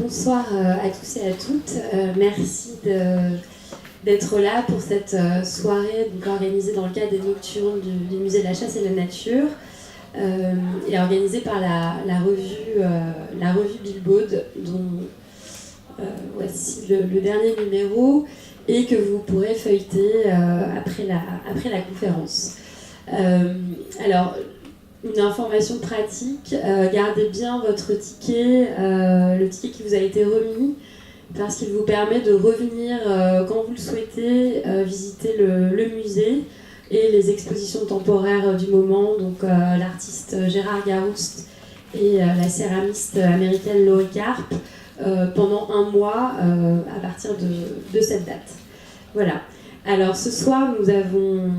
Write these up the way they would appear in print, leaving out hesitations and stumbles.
Bonsoir à tous et à toutes. Merci d'être là pour cette soirée donc, organisée dans le cadre des Nocturnes du Musée de la Chasse et de la Nature et organisée par la revue Bilbaude, dont voici le dernier numéro et que vous pourrez feuilleter après la conférence. Alors, une information pratique, gardez bien votre ticket, le ticket qui vous a été remis, parce qu'il vous permet de revenir quand vous le souhaitez, visiter le musée et les expositions temporaires du moment, donc l'artiste Gérard Garouste et la céramiste américaine Laurie Karp, pendant un mois à partir de cette date. Voilà. Alors ce soir, nous avons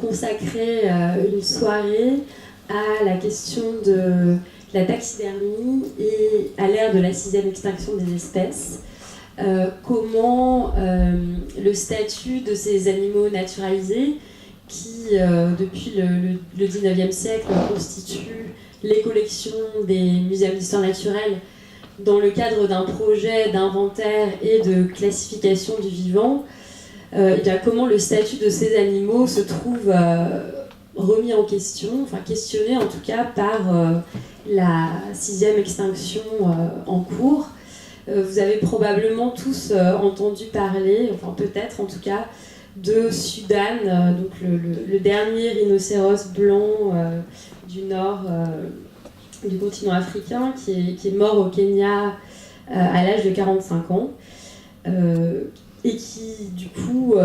consacré une soirée à la question de la taxidermie et à l'ère de la 6e extinction des espèces. Comment le statut de ces animaux naturalisés qui, depuis le 19e siècle, constituent les collections des muséums d'histoire naturelle dans le cadre d'un projet d'inventaire et de classification du vivant, et bien comment le statut de ces animaux se trouve remis en question, enfin questionné en tout cas par la 6e extinction en cours. Vous avez probablement tous entendu parler, enfin peut-être en tout cas, de Sudan, donc le dernier rhinocéros blanc du nord du continent africain qui est mort au Kenya à l'âge de 45 ans et qui du coup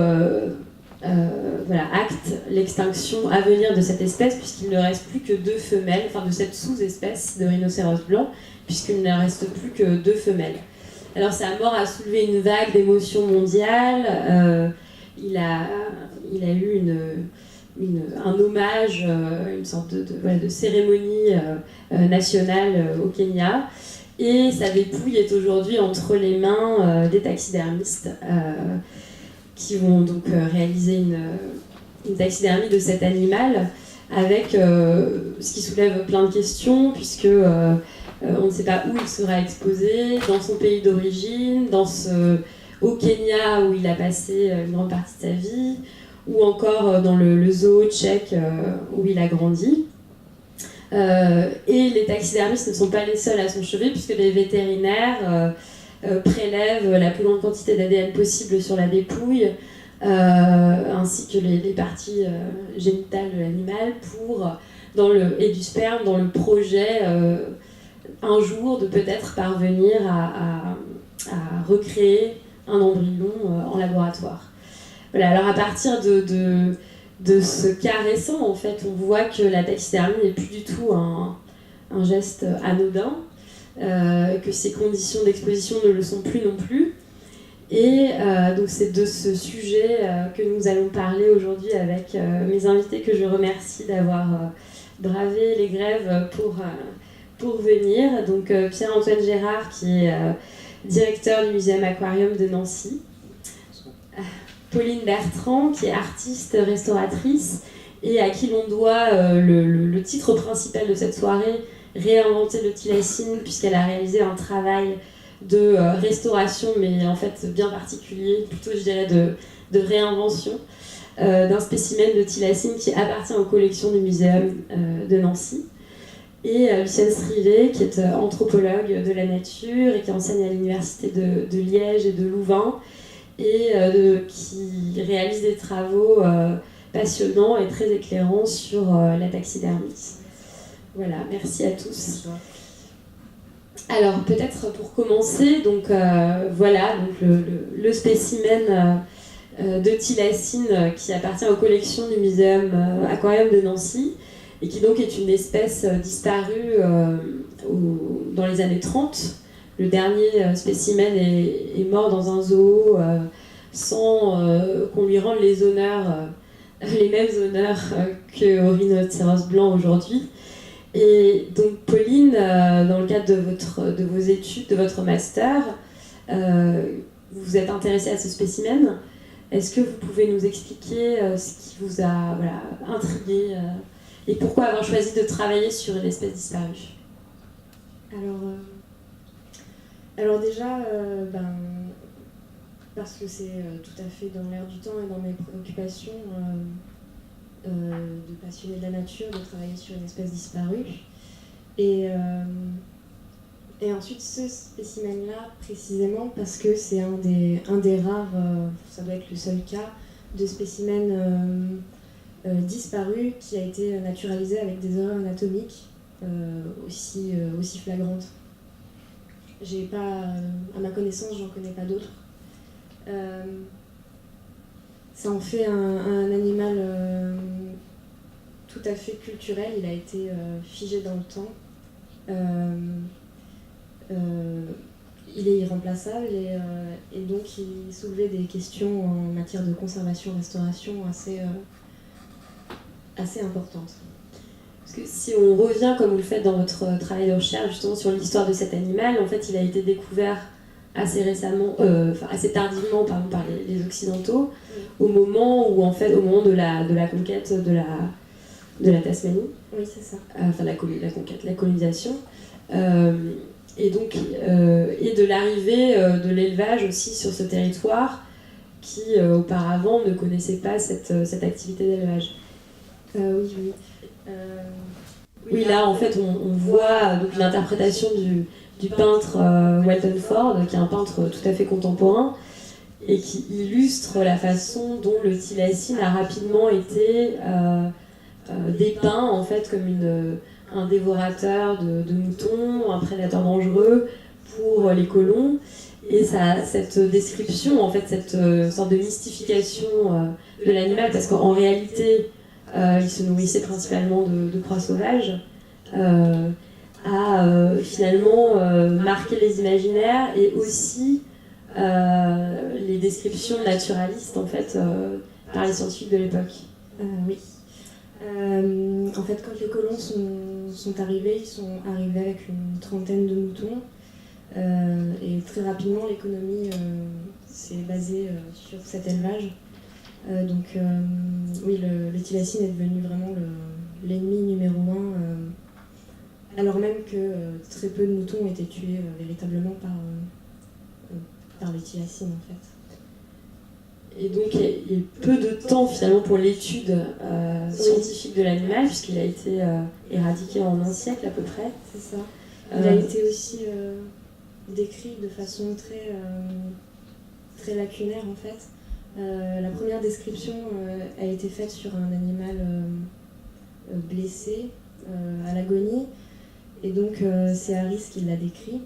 acte l'extinction à venir de cette espèce, puisqu'il ne reste plus que 2 femelles, enfin de cette sous-espèce de rhinocéros blanc, puisqu'il ne reste plus que 2 femelles. Alors sa mort a soulevé une vague d'émotions mondiales. Il a eu un hommage, une sorte de cérémonie nationale au Kenya, et sa dépouille est aujourd'hui entre les mains des taxidermistes qui vont donc réaliser une taxidermie de cet animal avec ce qui soulève plein de questions, puisque on ne sait pas où il sera exposé, dans son pays d'origine, au Kenya où il a passé une grande partie de sa vie, ou encore dans le zoo tchèque où il a grandi. Et les taxidermistes ne sont pas les seuls à son chevet, puisque les vétérinaires prélèvent la plus grande quantité d'ADN possible sur la dépouille, ainsi que les parties génitales de l'animal, et du sperme, dans le projet un jour de peut-être parvenir à recréer un embryon en laboratoire. Voilà, alors à partir de ce cas récent, en fait, on voit que la taxidermie n'est plus du tout un geste anodin, que ces conditions d'exposition ne le sont plus non plus. Et donc c'est de ce sujet que nous allons parler aujourd'hui avec mes invités, que je remercie d'avoir bravé les grèves pour venir. Donc Pierre-Antoine Gérard, qui est directeur du Muséum Aquarium de Nancy. Pauline Bertrand, qui est artiste restauratrice et à qui l'on doit le titre principal de cette soirée, Réinventer le thylacine, puisqu'elle a réalisé un travail de restauration, mais en fait bien particulier, plutôt je dirais de réinvention, d'un spécimen de thylacine qui appartient aux collections du Muséum de Nancy. Et Lucienne Strivet, qui est anthropologue de la nature et qui enseigne à l'université de Liège et de Louvain, et qui réalise des travaux passionnants et très éclairants sur la taxidermie. Voilà, merci à tous. Alors peut-être pour commencer, donc voilà, donc le spécimen de thylacine qui appartient aux collections du Muséum Aquarium de Nancy, et qui donc est une espèce disparue dans les années 30. Le dernier spécimen est mort dans un zoo sans qu'on lui rende les mêmes honneurs qu'au rhinocéros blanc aujourd'hui. Et donc Pauline, dans le cadre de vos études, de votre master, vous vous êtes intéressée à ce spécimen. Est-ce que vous pouvez nous expliquer ce qui vous a intrigué et pourquoi avoir choisi de travailler sur une espèce disparue ? Alors, Alors déjà, parce que c'est tout à fait dans l'air du temps et dans mes préoccupations de passionner de la nature, de travailler sur une espèce disparue. Et ensuite, ce spécimen-là, précisément, parce que c'est un des rares, ça doit être le seul cas, de spécimen disparu qui a été naturalisé avec des erreurs anatomiques aussi flagrantes. J'ai pas, à ma connaissance, j'en connais pas d'autres. Ça en fait un animal tout à fait culturel. Il a été figé dans le temps. Il est irremplaçable et donc il soulevait des questions en matière de conservation-restauration assez importantes. Parce que si on revient, comme vous le faites dans votre travail de recherche, justement sur l'histoire de cet animal, en fait, il a été découvert assez récemment, assez tardivement par les Occidentaux, au moment où, en fait, au moment de la conquête de la Tasmanie. Oui, c'est ça. La conquête, la colonisation. Et donc, et de l'arrivée de l'élevage aussi sur ce territoire qui, auparavant, ne connaissait pas cette activité d'élevage. Oui. Oui, là, en fait, on voit donc l'interprétation du peintre Walton Ford, qui est un peintre tout à fait contemporain, et qui illustre la façon dont le thylacine a rapidement été dépeint, en fait, comme un dévorateur de moutons, un prédateur dangereux pour les colons. Et cette description, en fait, cette sorte de mystification de l'animal, parce qu'en réalité, il se nourrissait principalement de proies sauvages, a finalement marqué les imaginaires et aussi les descriptions naturalistes, en fait, par les scientifiques de l'époque. Oui. En fait, quand les colons sont arrivés, ils sont arrivés avec une trentaine de moutons. Et très rapidement, l'économie s'est basée sur cet élevage. Oui, le thylacine est devenu vraiment l'ennemi numéro un, alors même que très peu de moutons ont été tués véritablement par les thylacines, en fait. Et donc, il y a eu peu de temps finalement pour l'étude scientifique de l'animal, puisqu'il a été éradiqué en un siècle à peu près. C'est ça. Il a été aussi décrit de façon très lacunaire, en fait. La première description a été faite sur un animal blessé à l'agonie, et donc c'est Harris qui l'a décrit.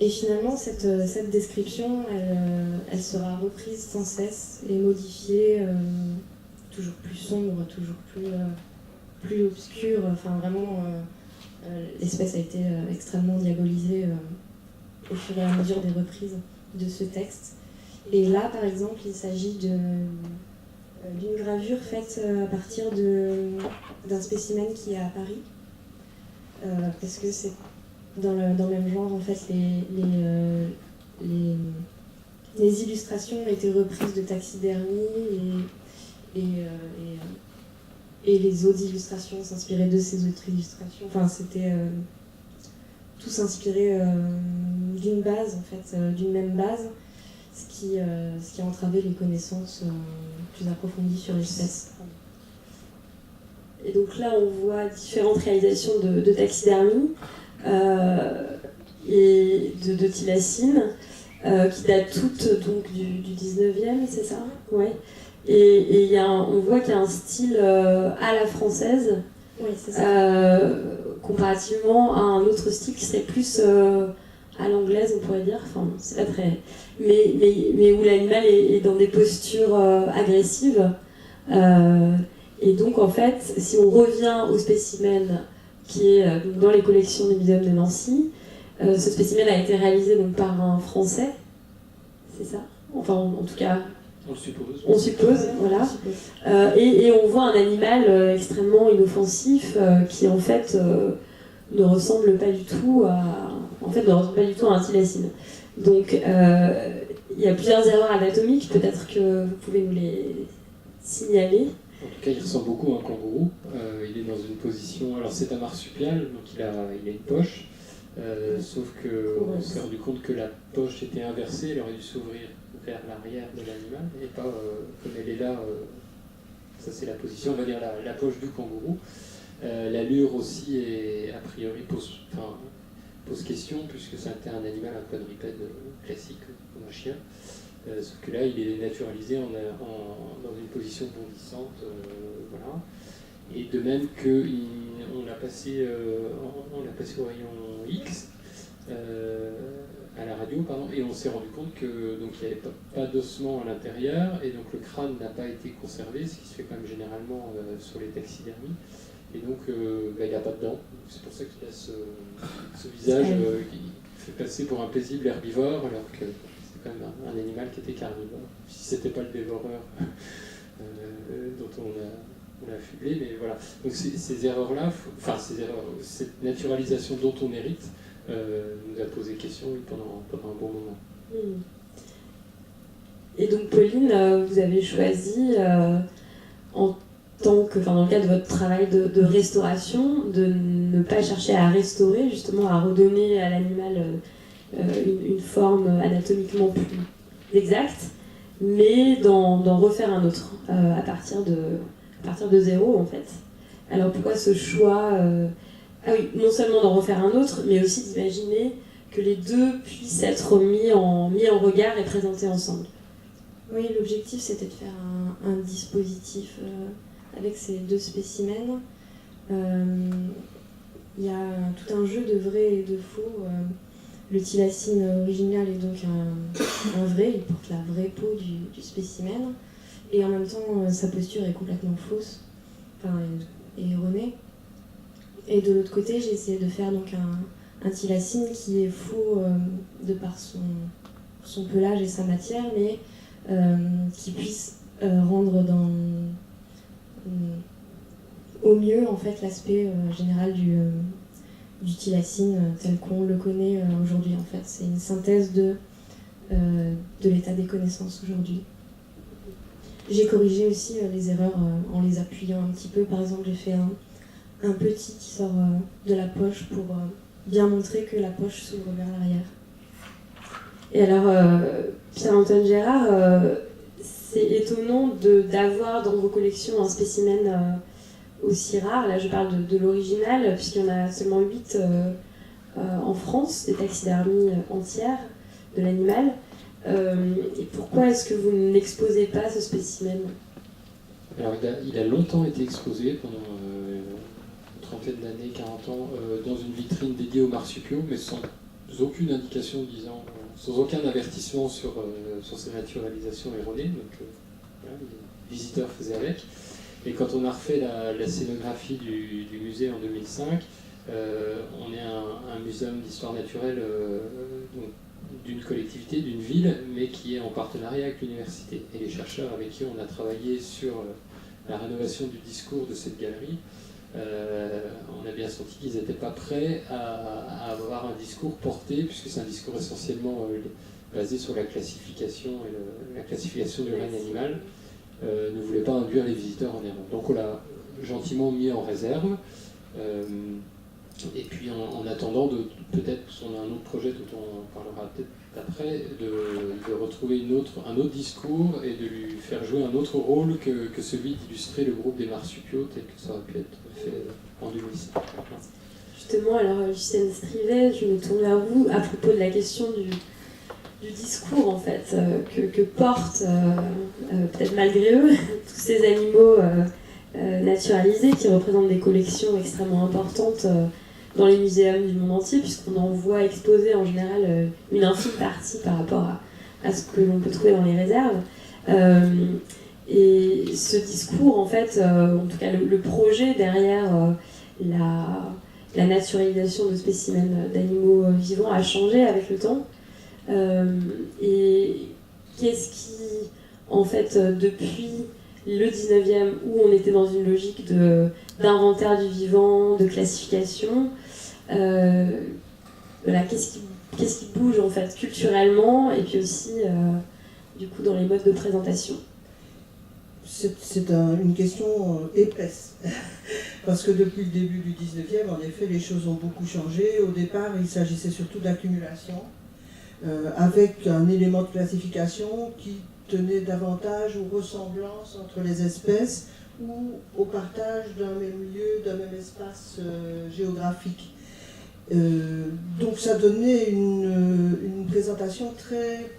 Et finalement, cette description, elle sera reprise sans cesse et modifiée, toujours plus sombre, toujours plus obscure. Enfin, vraiment, l'espèce a été extrêmement diabolisée au fur et à mesure des reprises de ce texte. Et là, par exemple, il s'agit d'une gravure faite à partir d'un spécimen qui est à Paris, parce que c'est dans le même genre, en fait, les illustrations ont été reprises de taxidermie et les autres illustrations s'inspiraient de ces autres illustrations. Enfin, c'était tout s'inspirait d'une base, en fait, d'une même base, ce qui a entravé les connaissances plus approfondies sur l'espèce. Et donc là, on voit différentes réalisations de taxidermie et de thylacine, qui datent toutes donc, du 19e, c'est ça? Ouais. Et on voit qu'il y a un style à la française, oui, c'est ça. Comparativement à un autre style qui serait plus à l'anglaise, on pourrait dire. Enfin, c'est pas très... Mais où l'animal est dans des postures agressives. Et donc, en fait, si on revient au spécimen qui est dans les collections du Muséum de Nancy, ce spécimen a été réalisé donc, par un Français, c'est ça? Enfin, en tout cas... On suppose, voilà. Et on voit un animal extrêmement inoffensif qui, en fait, ne ressemble pas du tout à un thylacine. Donc, il y a plusieurs erreurs anatomiques, peut-être que vous pouvez nous les signaler. En tout cas, il ressemble beaucoup à un kangourou. Il est dans une position... Alors, c'est un marsupial, donc il a une poche. Sauf qu'on s'est rendu compte que la poche était inversée, elle aurait dû s'ouvrir vers l'arrière de l'animal, et pas comme elle est là, ça c'est la position, on va dire la poche du kangourou. L'allure aussi, a priori, pose question, puisque c'était un animal un quadrupède classique, comme un chien. Sauf que là, il est naturalisé dans une position bondissante, voilà. Et de même qu'on l'a passé au rayon X, à la radio, pardon, et on s'est rendu compte que donc il n'y avait pas d'ossement à l'intérieur, et donc le crâne n'a pas été conservé, ce qui se fait quand même généralement sur les taxidermies. Et donc, il n'y a pas de dents. C'est pour ça qu'il a ce visage qui fait passer pour un paisible herbivore, alors que c'est quand même un animal qui était carnivore. Si c'était pas le dévoreur dont on l'a affublé, mais voilà. Donc ces erreurs-là, cette naturalisation dont on hérite, nous a posé question pendant un bon moment. Et donc Pauline, vous avez choisi dans le cadre de votre travail de restauration, de ne pas chercher à restaurer, justement à redonner à l'animal une forme anatomiquement plus exacte, mais d'en refaire un autre, à partir de zéro en fait. Alors pourquoi ce choix non seulement d'en refaire un autre, mais aussi d'imaginer que les deux puissent être mis en regard et présentés ensemble. Oui, l'objectif c'était de faire un dispositif avec ces deux spécimens. Il y a tout un jeu de vrai et de faux. Le thylacine original est donc un vrai, il porte la vraie peau du spécimen, et en même temps sa posture est complètement fausse, et erronée. Et de l'autre côté, j'ai essayé de faire donc un thylacine qui est faux de par son pelage et sa matière, mais qui puisse rendre au mieux en fait l'aspect général du thylacine tel qu'on le connaît aujourd'hui. En fait, c'est une synthèse de l'état des connaissances aujourd'hui. J'ai corrigé aussi les erreurs en les appuyant un petit peu. Par exemple, j'ai fait un petit qui sort de la poche pour bien montrer que la poche s'ouvre vers l'arrière. Et alors, Pierre-Antoine Gérard, c'est étonnant d'avoir dans vos collections un spécimen aussi rare. Là, je parle de l'original, puisqu'il y en a seulement 8 en France, des taxidermies entières de l'animal. Et pourquoi est-ce que vous n'exposez pas ce spécimen ? Alors, il a longtemps été exposé, pendant une trentaine d'années, 40 ans, dans une vitrine dédiée aux marsupiaux, mais sans aucune indication sans aucun avertissement sur ces naturalisations erronées. Donc, voilà, les visiteurs faisaient avec. Et quand on a refait la scénographie du musée en 2005, on est un muséum d'histoire naturelle d'une collectivité, d'une ville, mais qui est en partenariat avec l'université. Et les chercheurs avec qui on a travaillé sur la rénovation du discours de cette galerie, on a bien senti qu'ils n'étaient pas prêts à avoir un discours porté, puisque c'est un discours essentiellement basé sur la classification et la classification du règne animal. Ne voulait pas induire les visiteurs en erreur. Donc on l'a gentiment mis en réserve. Et puis en attendant, peut-être, on a un autre projet dont on parlera peut-être après, de retrouver un autre discours et de lui faire jouer un autre rôle que celui d'illustrer le groupe des marsupiaux tel que ça aurait pu être fait en 2005. Justement, alors Lucienne Strivet, je me tourne vers vous à propos de la question du discours en fait, que portent, peut-être malgré eux, tous ces animaux naturalisés qui représentent des collections extrêmement importantes dans les muséums du monde entier, puisqu'on en voit exposer en général une infime partie par rapport à ce que l'on peut trouver dans les réserves. Et ce discours, en fait, en tout cas le projet derrière la naturalisation de spécimens d'animaux vivants a changé avec le temps. Et qu'est-ce qui, en fait, depuis le 19e, où on était dans une logique d'inventaire du vivant, de classification, voilà, qu'est-ce qui bouge en fait culturellement et puis aussi du coup dans les modes de présentation? C'est une question épaisse. parce que depuis le début du 19e, en effet, les choses ont beaucoup changé. Au départ, il s'agissait surtout d'accumulation, avec un élément de classification qui tenait davantage aux ressemblances entre les espèces ou au partage d'un même lieu, d'un même espace géographique. Donc ça donnait une présentation très,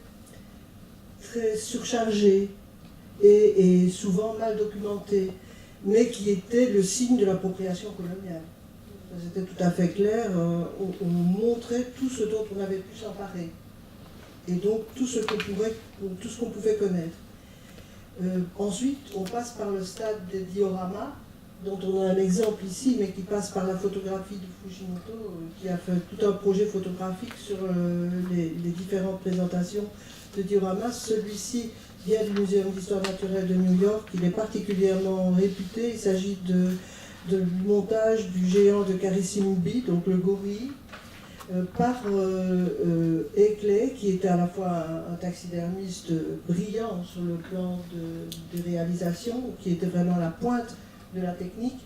très surchargée et souvent mal documentée, mais qui était le signe de l'appropriation coloniale. C'était tout à fait clair, on montrait tout ce dont on avait pu s'emparer, et donc tout ce qu'on pouvait connaître. Ensuite, on passe par le stade des dioramas, dont on a un exemple ici, mais qui passe par la photographie de Fujimoto, qui a fait tout un projet photographique sur les différentes présentations de dioramas. Celui-ci vient du Muséum d'histoire naturelle de New York, il est particulièrement réputé. Il s'agit du montage du géant de Karissimbi, donc le gorille, par Eklé, qui était à la fois un taxidermiste brillant sur le plan des réalisations, qui était vraiment la pointe de la technique,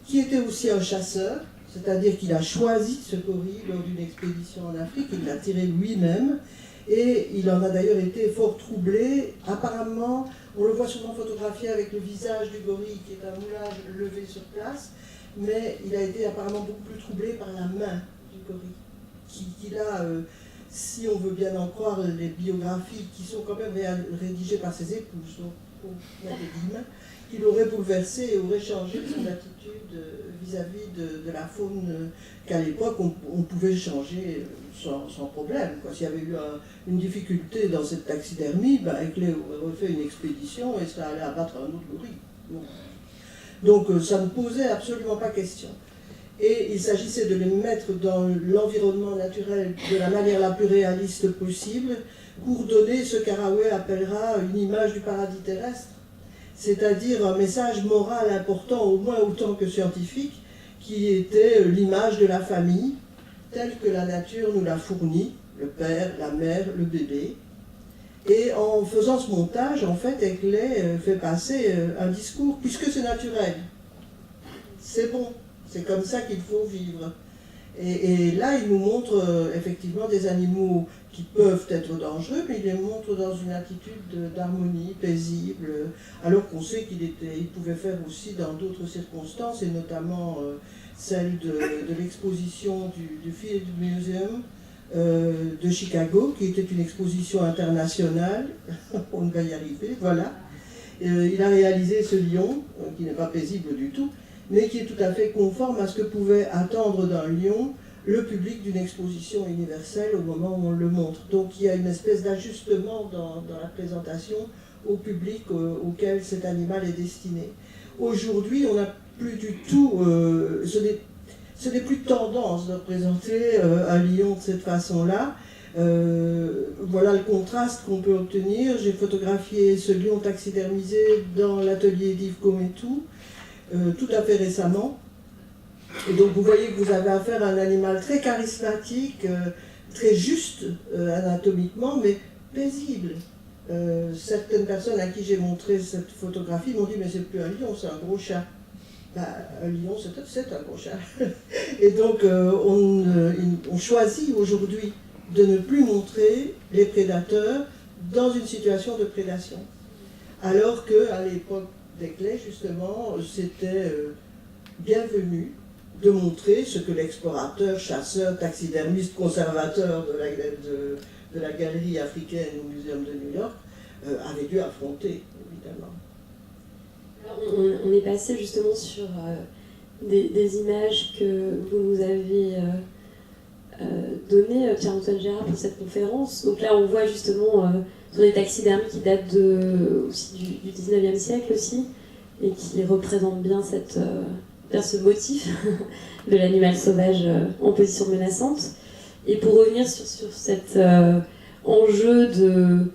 qui était aussi un chasseur, c'est-à-dire qu'il a choisi ce gorille lors d'une expédition en Afrique, il l'a tiré lui-même, et il en a d'ailleurs été fort troublé. Apparemment, on le voit souvent photographié avec le visage du gorille, qui est un moulage levé sur place, mais il a été apparemment beaucoup plus troublé par la main du gorille, qui a, si on veut bien en croire les biographies qui sont quand même rédigées par ses épouses, donc pour mettre des guillemets, qu'il aurait bouleversé et aurait changé son attitude vis-à-vis de la faune qu'à l'époque on pouvait changer sans problème. S'il y avait eu une difficulté dans cette taxidermie, Eklé aurait refait une expédition et ça allait abattre un autre gorille. Bon. Donc ça ne posait absolument pas question. Et il s'agissait de les mettre dans l'environnement naturel de la manière la plus réaliste possible pour donner ce qu'Haraway appellera une image du paradis terrestre, c'est-à-dire un message moral important au moins autant que scientifique, qui était l'image de la famille telle que la nature nous l'a fournie, le père, la mère, le bébé. Et en faisant ce montage, en fait, Eklé fait passer un discours, puisque c'est naturel, c'est bon. C'est comme ça qu'il faut vivre. Et là, il nous montre effectivement des animaux qui peuvent être dangereux, mais il les montre dans une attitude d'harmonie, paisible, alors qu'on sait qu'il pouvait faire aussi dans d'autres circonstances, et notamment celle de l'exposition du Field Museum de Chicago, qui était une exposition internationale. On va y arriver, voilà. Il a réalisé ce lion, qui n'est pas paisible du tout, mais qui est tout à fait conforme à ce que pouvait attendre d'un lion le public d'une exposition universelle au moment où on le montre. Donc il y a une espèce d'ajustement dans la présentation au public auquel cet animal est destiné. Aujourd'hui, on n'a plus du tout, ce n'est plus tendance de représenter un lion de cette façon-là. Voilà le contraste qu'on peut obtenir. J'ai photographié ce lion taxidermisé dans l'atelier d'Yves Cometou, tout à fait récemment. Et donc vous voyez que vous avez affaire à un animal très charismatique, très juste anatomiquement, mais paisible. Certaines personnes à qui j'ai montré cette photographie m'ont dit « mais c'est plus un lion, c'est un gros chat ». Un lion, c'est un gros chat. Et donc on choisit aujourd'hui de ne plus montrer les prédateurs dans une situation de prédation. Alors qu'à l'époque d'Eklé, justement, c'était bienvenu de montrer ce que l'explorateur, chasseur, taxidermiste, conservateur de la galerie africaine au Muséum de New York avait dû affronter, évidemment. Alors, on est passé justement sur des images que vous nous avez données, Pierre-Antoine Gérard, pour cette conférence. Donc là, on voit justement sur des taxidermies qui datent aussi du 19e siècle aussi, et qui représentent bien ce motif de l'animal sauvage en position menaçante. Et pour revenir sur cet enjeu de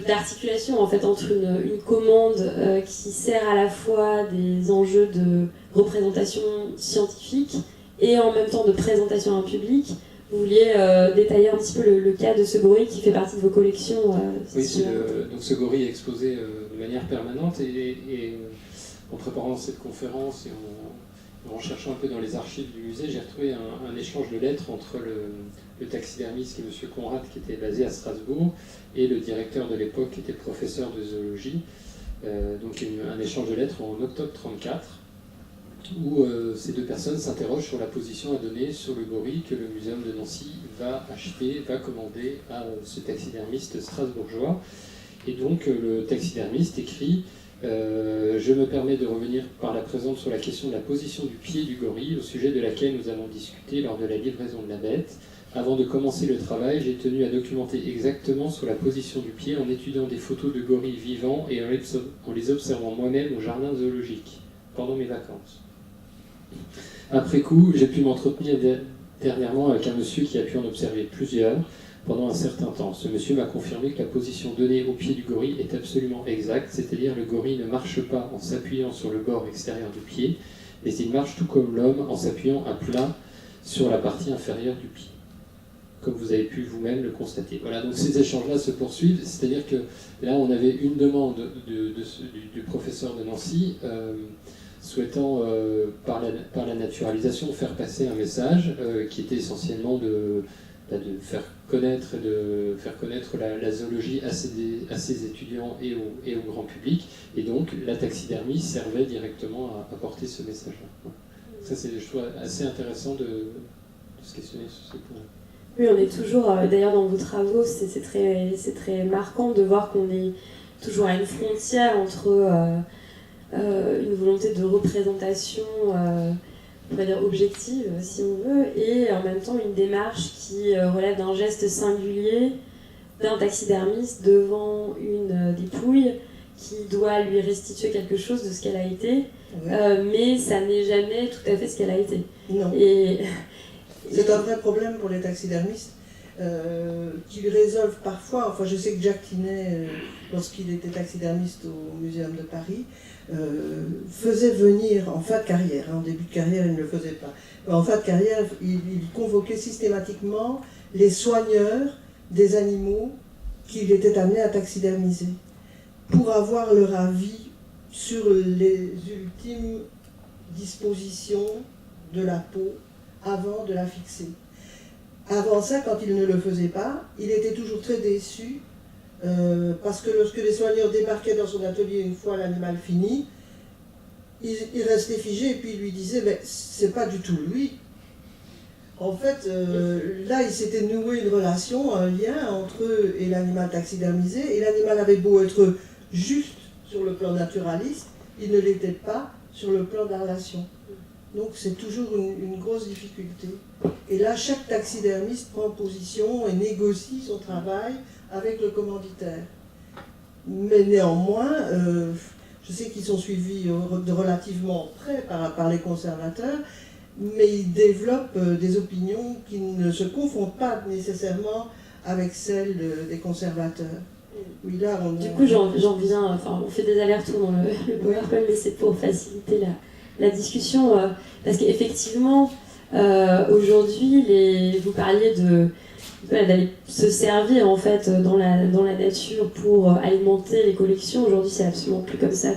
l'articulation en fait, entre une commande qui sert à la fois des enjeux de représentation scientifique et en même temps de présentation à un public, vous vouliez détailler un petit peu le cas de ce gorille qui fait partie de vos collections. Oui, donc ce gorille est exposé de manière permanente et en préparant cette conférence et en cherchant un peu dans les archives du musée, j'ai retrouvé un échange de lettres entre le taxidermiste, qui est M. Conrad, qui était basé à Strasbourg, et le directeur de l'époque, qui était professeur de zoologie. Donc un échange de lettres en octobre 1934, où ces deux personnes s'interrogent sur la position à donner sur le gorille que le muséum de Nancy va acheter, va commander à ce taxidermiste strasbourgeois. Et donc le taxidermiste écrit je me permets de revenir par la présente sur la question de la position du pied du gorille, au sujet de laquelle nous avons discuté lors de la livraison de la bête. Avant de commencer le travail, j'ai tenu à documenter exactement sur la position du pied en étudiant des photos de gorilles vivants et en les observant moi-même au jardin zoologique, pendant mes vacances. Après coup, j'ai pu m'entretenir dernièrement avec un monsieur qui a pu en observer plusieurs pendant un certain temps. Ce monsieur m'a confirmé que la position donnée au pied du gorille est absolument exacte, c'est-à-dire le gorille ne marche pas en s'appuyant sur le bord extérieur du pied, mais il marche tout comme l'homme en s'appuyant à plat sur la partie inférieure du pied, comme vous avez pu vous-même le constater. Voilà, donc ces échanges-là se poursuivent, c'est-à-dire que là on avait une demande du professeur de Nancy souhaitant par la naturalisation faire passer un message qui était essentiellement de faire connaître la zoologie à ses étudiants et au grand public, et donc la taxidermie servait directement à porter ce message-là. Voilà. Ça c'est, je trouve, assez intéressant de se questionner sur ce point. Oui, on est toujours, d'ailleurs dans vos travaux, c'est très marquant de voir qu'on est toujours à une frontière entre une volonté de représentation, on va dire objective si on veut, et en même temps une démarche qui relève d'un geste singulier d'un taxidermiste devant une dépouille qui doit lui restituer quelque chose de ce qu'elle a été, mais ça n'est jamais tout à fait ce qu'elle a été. Non. C'est un vrai problème pour les taxidermistes qu'ils résolvent parfois. Enfin, je sais que Jacques Tinet, lorsqu'il était taxidermiste au Muséum de Paris, faisait venir en fin de carrière, en début de carrière il ne le faisait pas, mais en fin de carrière il convoquait systématiquement les soigneurs des animaux qu'il était amené à taxidermiser pour avoir leur avis sur les ultimes dispositions de la peau avant de la fixer. Avant ça, quand il ne le faisait pas, il était toujours très déçu parce que lorsque les soigneurs débarquaient dans son atelier une fois l'animal fini, il restait figé et puis il lui disait mais c'est pas du tout lui. En fait, là il s'était noué une relation, un lien entre eux et l'animal taxidermisé, et l'animal avait beau être juste sur le plan naturaliste, il ne l'était pas sur le plan de la relation. Donc c'est toujours une grosse difficulté. Et là, chaque taxidermiste prend position et négocie son travail avec le commanditaire. Mais néanmoins, je sais qu'ils sont suivis de relativement près par les conservateurs, mais ils développent des opinions qui ne se confondent pas nécessairement avec celles des conservateurs. Oui, là, du coup, j'en viens, enfin, on fait des allers-retours dans le PowerPoint, mais c'est pour faciliter la discussion, parce qu'effectivement, aujourd'hui, vous parliez d'aller se servir en fait dans la nature pour alimenter les collections. Aujourd'hui, c'est absolument plus comme ça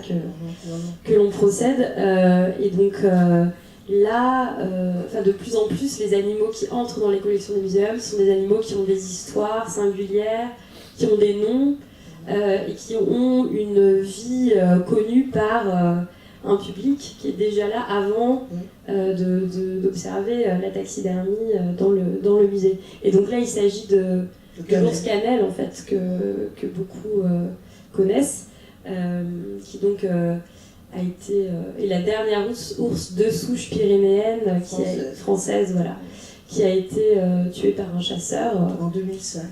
que l'on procède, et donc là, de plus en plus, les animaux qui entrent dans les collections des muséums sont des animaux qui ont des histoires singulières, qui ont des noms, et qui ont une vie connue par un public qui est déjà là avant d'observer la taxidermie dans le musée. Et donc là, il s'agit de l'ours cannelle, en fait, que beaucoup connaissent, qui donc a été est la dernière ours de souche pyrénéenne française, voilà, qui a été tuée par un chasseur en 2005.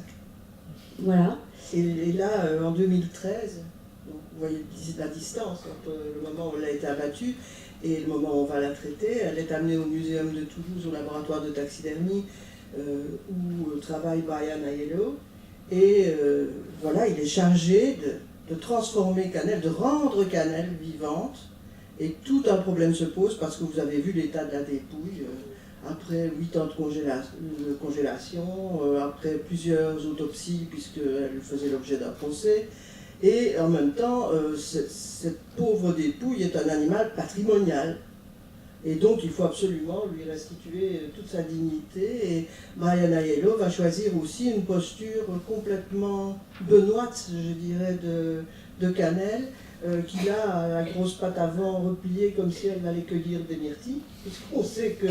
Voilà. Et là, en 2013, donc vous voyez la distance entre le moment où elle a été abattue et le moment où on va la traiter. Elle est amenée au Muséum de Toulouse, au laboratoire de taxidermie, où travaille Brian Aiello. Et voilà, il est chargé de transformer Cannelle, de rendre Cannelle vivante. Et tout un problème se pose parce que vous avez vu l'état de la dépouille. Après 8 ans de congélation, après plusieurs autopsies, puisqu'elle faisait l'objet d'un procès, et en même temps, cette pauvre dépouille est un animal patrimonial. Et donc il faut absolument lui restituer toute sa dignité. Et Brian Aiello va choisir aussi une posture complètement benoîte, je dirais, de Canel, qui a la grosse patte avant repliée comme si elle allait cueillir des myrtilles, puisqu'on sait que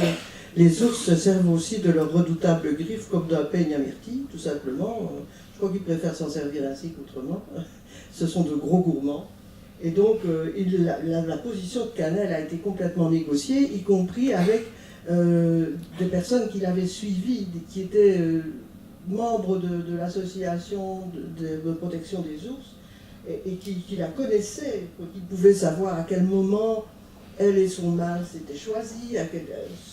les ours se servent aussi de leurs redoutables griffes comme d'un peigne à myrtilles, tout simplement. Je crois qu'ils préfèrent s'en servir ainsi qu'autrement. Ce sont de gros gourmands. Et donc, la position de Canel a été complètement négociée, y compris avec des personnes qu'il avait suivies, qui étaient membres de l'association de protection des ours, et qui la connaissaient, qui pouvaient savoir à quel moment elle et son mâle s'étaient choisis,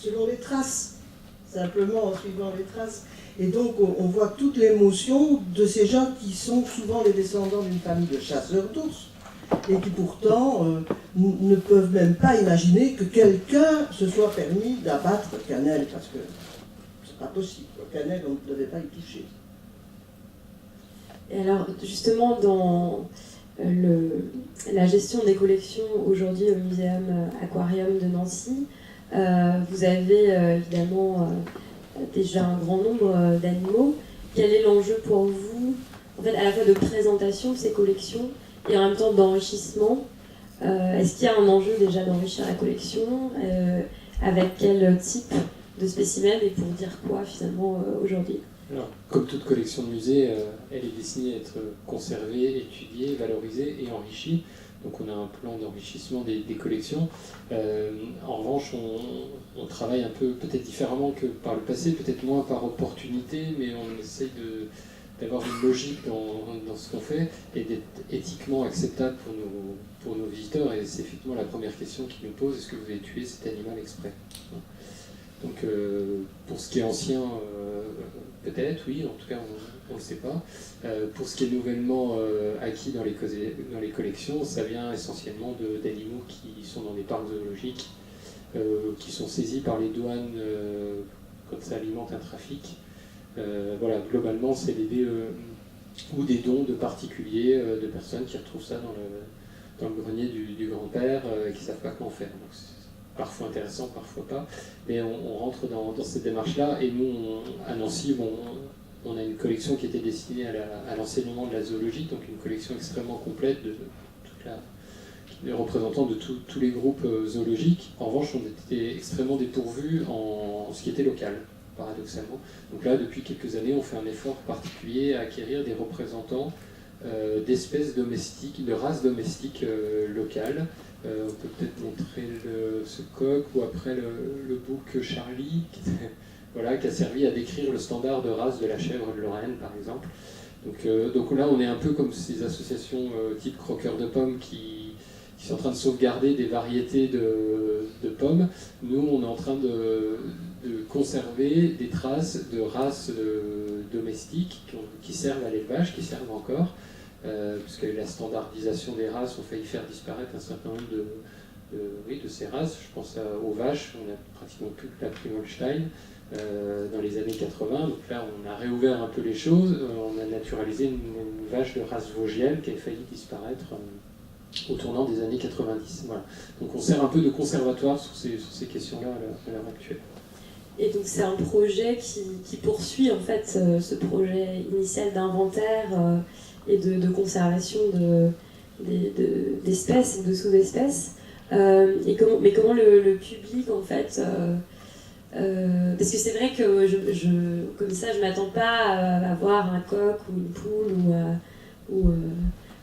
selon les traces, simplement en suivant les traces. Et donc, on voit toute l'émotion de ces gens qui sont souvent les descendants d'une famille de chasseurs d'ours, et qui pourtant ne peuvent même pas imaginer que quelqu'un se soit permis d'abattre Canel, parce que c'est pas possible. Canel, on ne devait pas y toucher. Et alors, justement, dans la gestion des collections aujourd'hui au Muséum Aquarium de Nancy, vous avez évidemment déjà un grand nombre d'animaux. Quel est l'enjeu pour vous, en fait, à la fois de présentation de ces collections et en même temps d'enrichissement? Est-ce qu'il y a un enjeu déjà d'enrichir la collection? Avec quel type de spécimens et pour dire quoi finalement aujourd'hui? Alors, comme toute collection de musée, elle est destinée à être conservée, étudiée, valorisée et enrichie. Donc on a un plan d'enrichissement des collections. En revanche, on travaille un peu peut-être différemment que par le passé, peut-être moins par opportunité, mais on essaye d'avoir une logique dans ce qu'on fait et d'être éthiquement acceptable pour nos visiteurs. Et c'est effectivement la première question qu'ils nous posent: est-ce que vous avez tué cet animal exprès? Donc pour ce qui est ancien, peut-être, oui, en tout cas on ne le sait pas. Pour ce qui est nouvellement acquis dans les collections, ça vient essentiellement d'animaux qui sont dans des parcs zoologiques, qui sont saisis par les douanes quand ça alimente un trafic. Voilà, globalement, c'est ou des dons de particuliers, de personnes qui retrouvent ça dans le grenier du grand-père et qui ne savent pas quoi en faire. Donc, c'est parfois intéressant, parfois pas. Mais on rentre dans cette démarche-là. Et nous, à Nancy, on a une collection qui était destinée à l'enseignement de la zoologie, donc une collection extrêmement complète des représentants de tous les groupes zoologiques. En revanche, on était extrêmement dépourvus en ce qui était local, paradoxalement. Donc là, depuis quelques années, on fait un effort particulier à acquérir des représentants d'espèces domestiques, de races domestiques locales. On peut peut-être montrer ce coq ou après le bouc Charlie, qui a servi à décrire le standard de race de la chèvre de Lorraine, par exemple. Donc là, on est un peu comme ces associations type croqueurs de pommes qui sont en train de sauvegarder des variétés de pommes. Nous, on est en train de conserver des traces de races domestiques qui servent à l'élevage, qui servent encore, parce que la standardisation des races ont failli faire disparaître un certain nombre de ces races. Je pense aux vaches, on n'a pratiquement plus que la Prime-Holstein dans les années 80. Donc là, on a réouvert un peu les choses, on a naturalisé une vache de race vosgienne qui avait failli disparaître au tournant des années 90. Voilà. Donc on sert un peu de conservatoire sur ces questions-là à l'heure actuelle. Et donc c'est un projet qui poursuit en fait ce projet initial d'inventaire et de conservation d'espèces et de sous-espèces. Mais comment le public en fait... parce que c'est vrai que comme ça je m'attends pas à voir un coq ou une poule ou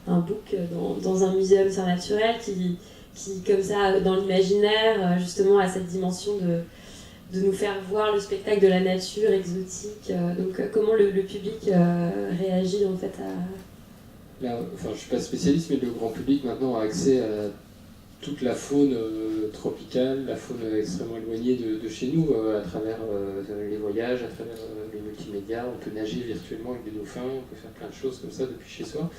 un bouc dans un muséum surnaturel qui comme ça dans l'imaginaire justement a cette dimension de nous faire voir le spectacle de la nature exotique. Donc comment le public réagit en fait à... Là, enfin, je ne suis pas spécialiste, mais le grand public maintenant a accès à toute la faune tropicale, la faune extrêmement éloignée de chez nous, à travers les voyages, à travers les multimédias. On peut nager virtuellement avec des dauphins, on peut faire plein de choses comme ça depuis chez soi.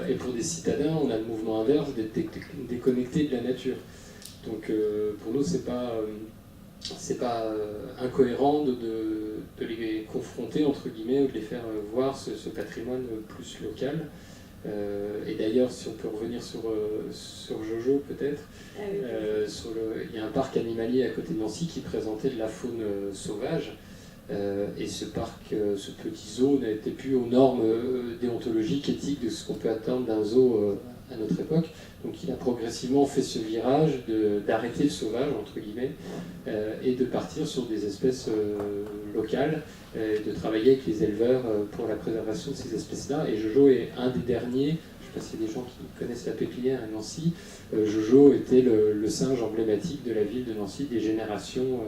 Et pour des citadins, on a le mouvement inverse d'être déconnecté de la nature. Donc pour nous, c'est pas incohérent de les confronter, entre guillemets, ou de les faire voir ce patrimoine plus local. Et d'ailleurs, si on peut revenir sur Jojo peut-être, il y a un parc animalier à côté de Nancy qui présentait de la faune sauvage. Et ce parc, ce petit zoo n'était plus aux normes déontologiques, éthiques de ce qu'on peut attendre d'un zoo à notre époque. Donc il a progressivement fait ce virage d'arrêter le sauvage, entre guillemets, et de partir sur des espèces locales, de travailler avec les éleveurs pour la préservation de ces espèces-là. Et Jojo est un des derniers, je ne sais pas s'il y a des gens qui connaissent la pépinière à Nancy, Jojo était le singe emblématique de la ville de Nancy, des générations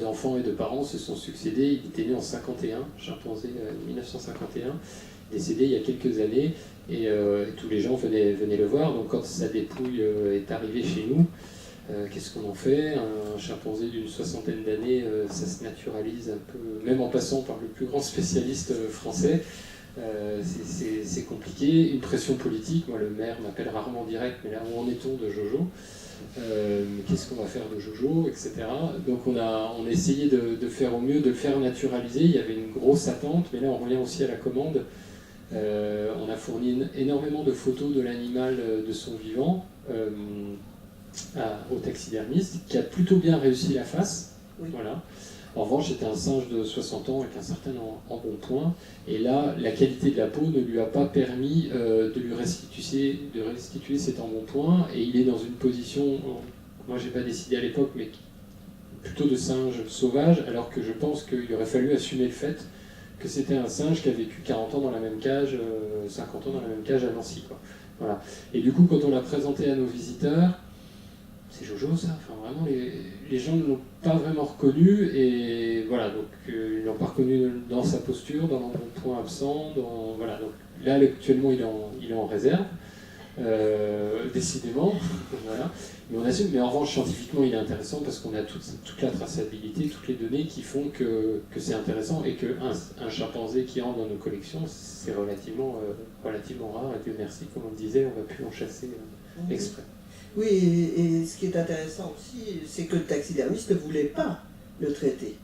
d'enfants et de parents se sont succédés. Il était né en 51, chimpanzé 1951, décédé il y a quelques années, et tous les gens venaient le voir. Donc quand sa dépouille est arrivée chez nous, qu'est-ce qu'on en fait? Un chimpanzé d'une soixantaine d'années, ça se naturalise un peu, même en passant par le plus grand spécialiste français. C'est compliqué, une pression politique. Moi, le maire m'appelle rarement en direct, mais là, où en est-on de Jojo? Qu'est-ce qu'on va faire de Jojo, etc. Donc on a essayé de faire au mieux, de le faire naturaliser. Il y avait une grosse attente, mais là on revient aussi à la commande. On a fourni énormément de photos de l'animal de son vivant au taxidermiste, qui a plutôt bien réussi la face. Oui. Voilà. En revanche, c'était un singe de 60 ans avec un certain embonpoint, et là, la qualité de la peau ne lui a pas permis de lui restituer cet embonpoint, et il est dans une position, moi j'ai pas décidé à l'époque, mais plutôt de singe sauvage, alors que je pense qu'il aurait fallu assumer le fait que c'était un singe qui a vécu 40 ans dans la même cage, 50 ans dans la même cage à Nancy, quoi. Voilà. Et du coup, quand on l'a présenté à nos visiteurs, c'est Jojo ça, enfin vraiment les gens ne l'ont pas vraiment reconnu, et voilà, donc ils l'ont pas reconnu dans sa posture, dans l'embonpoint absent, voilà, donc là actuellement il est en réserve, décidément, voilà. Mais on assume, mais en revanche scientifiquement il est intéressant parce qu'on a toute la traçabilité, toutes les données qui font que c'est intéressant, et qu'un chimpanzé qui entre dans nos collections, c'est relativement rare, et Dieu merci, comme on le disait, on va plus en chasser exprès. Oui, et ce qui est intéressant aussi, c'est que le taxidermiste ne voulait pas le traiter.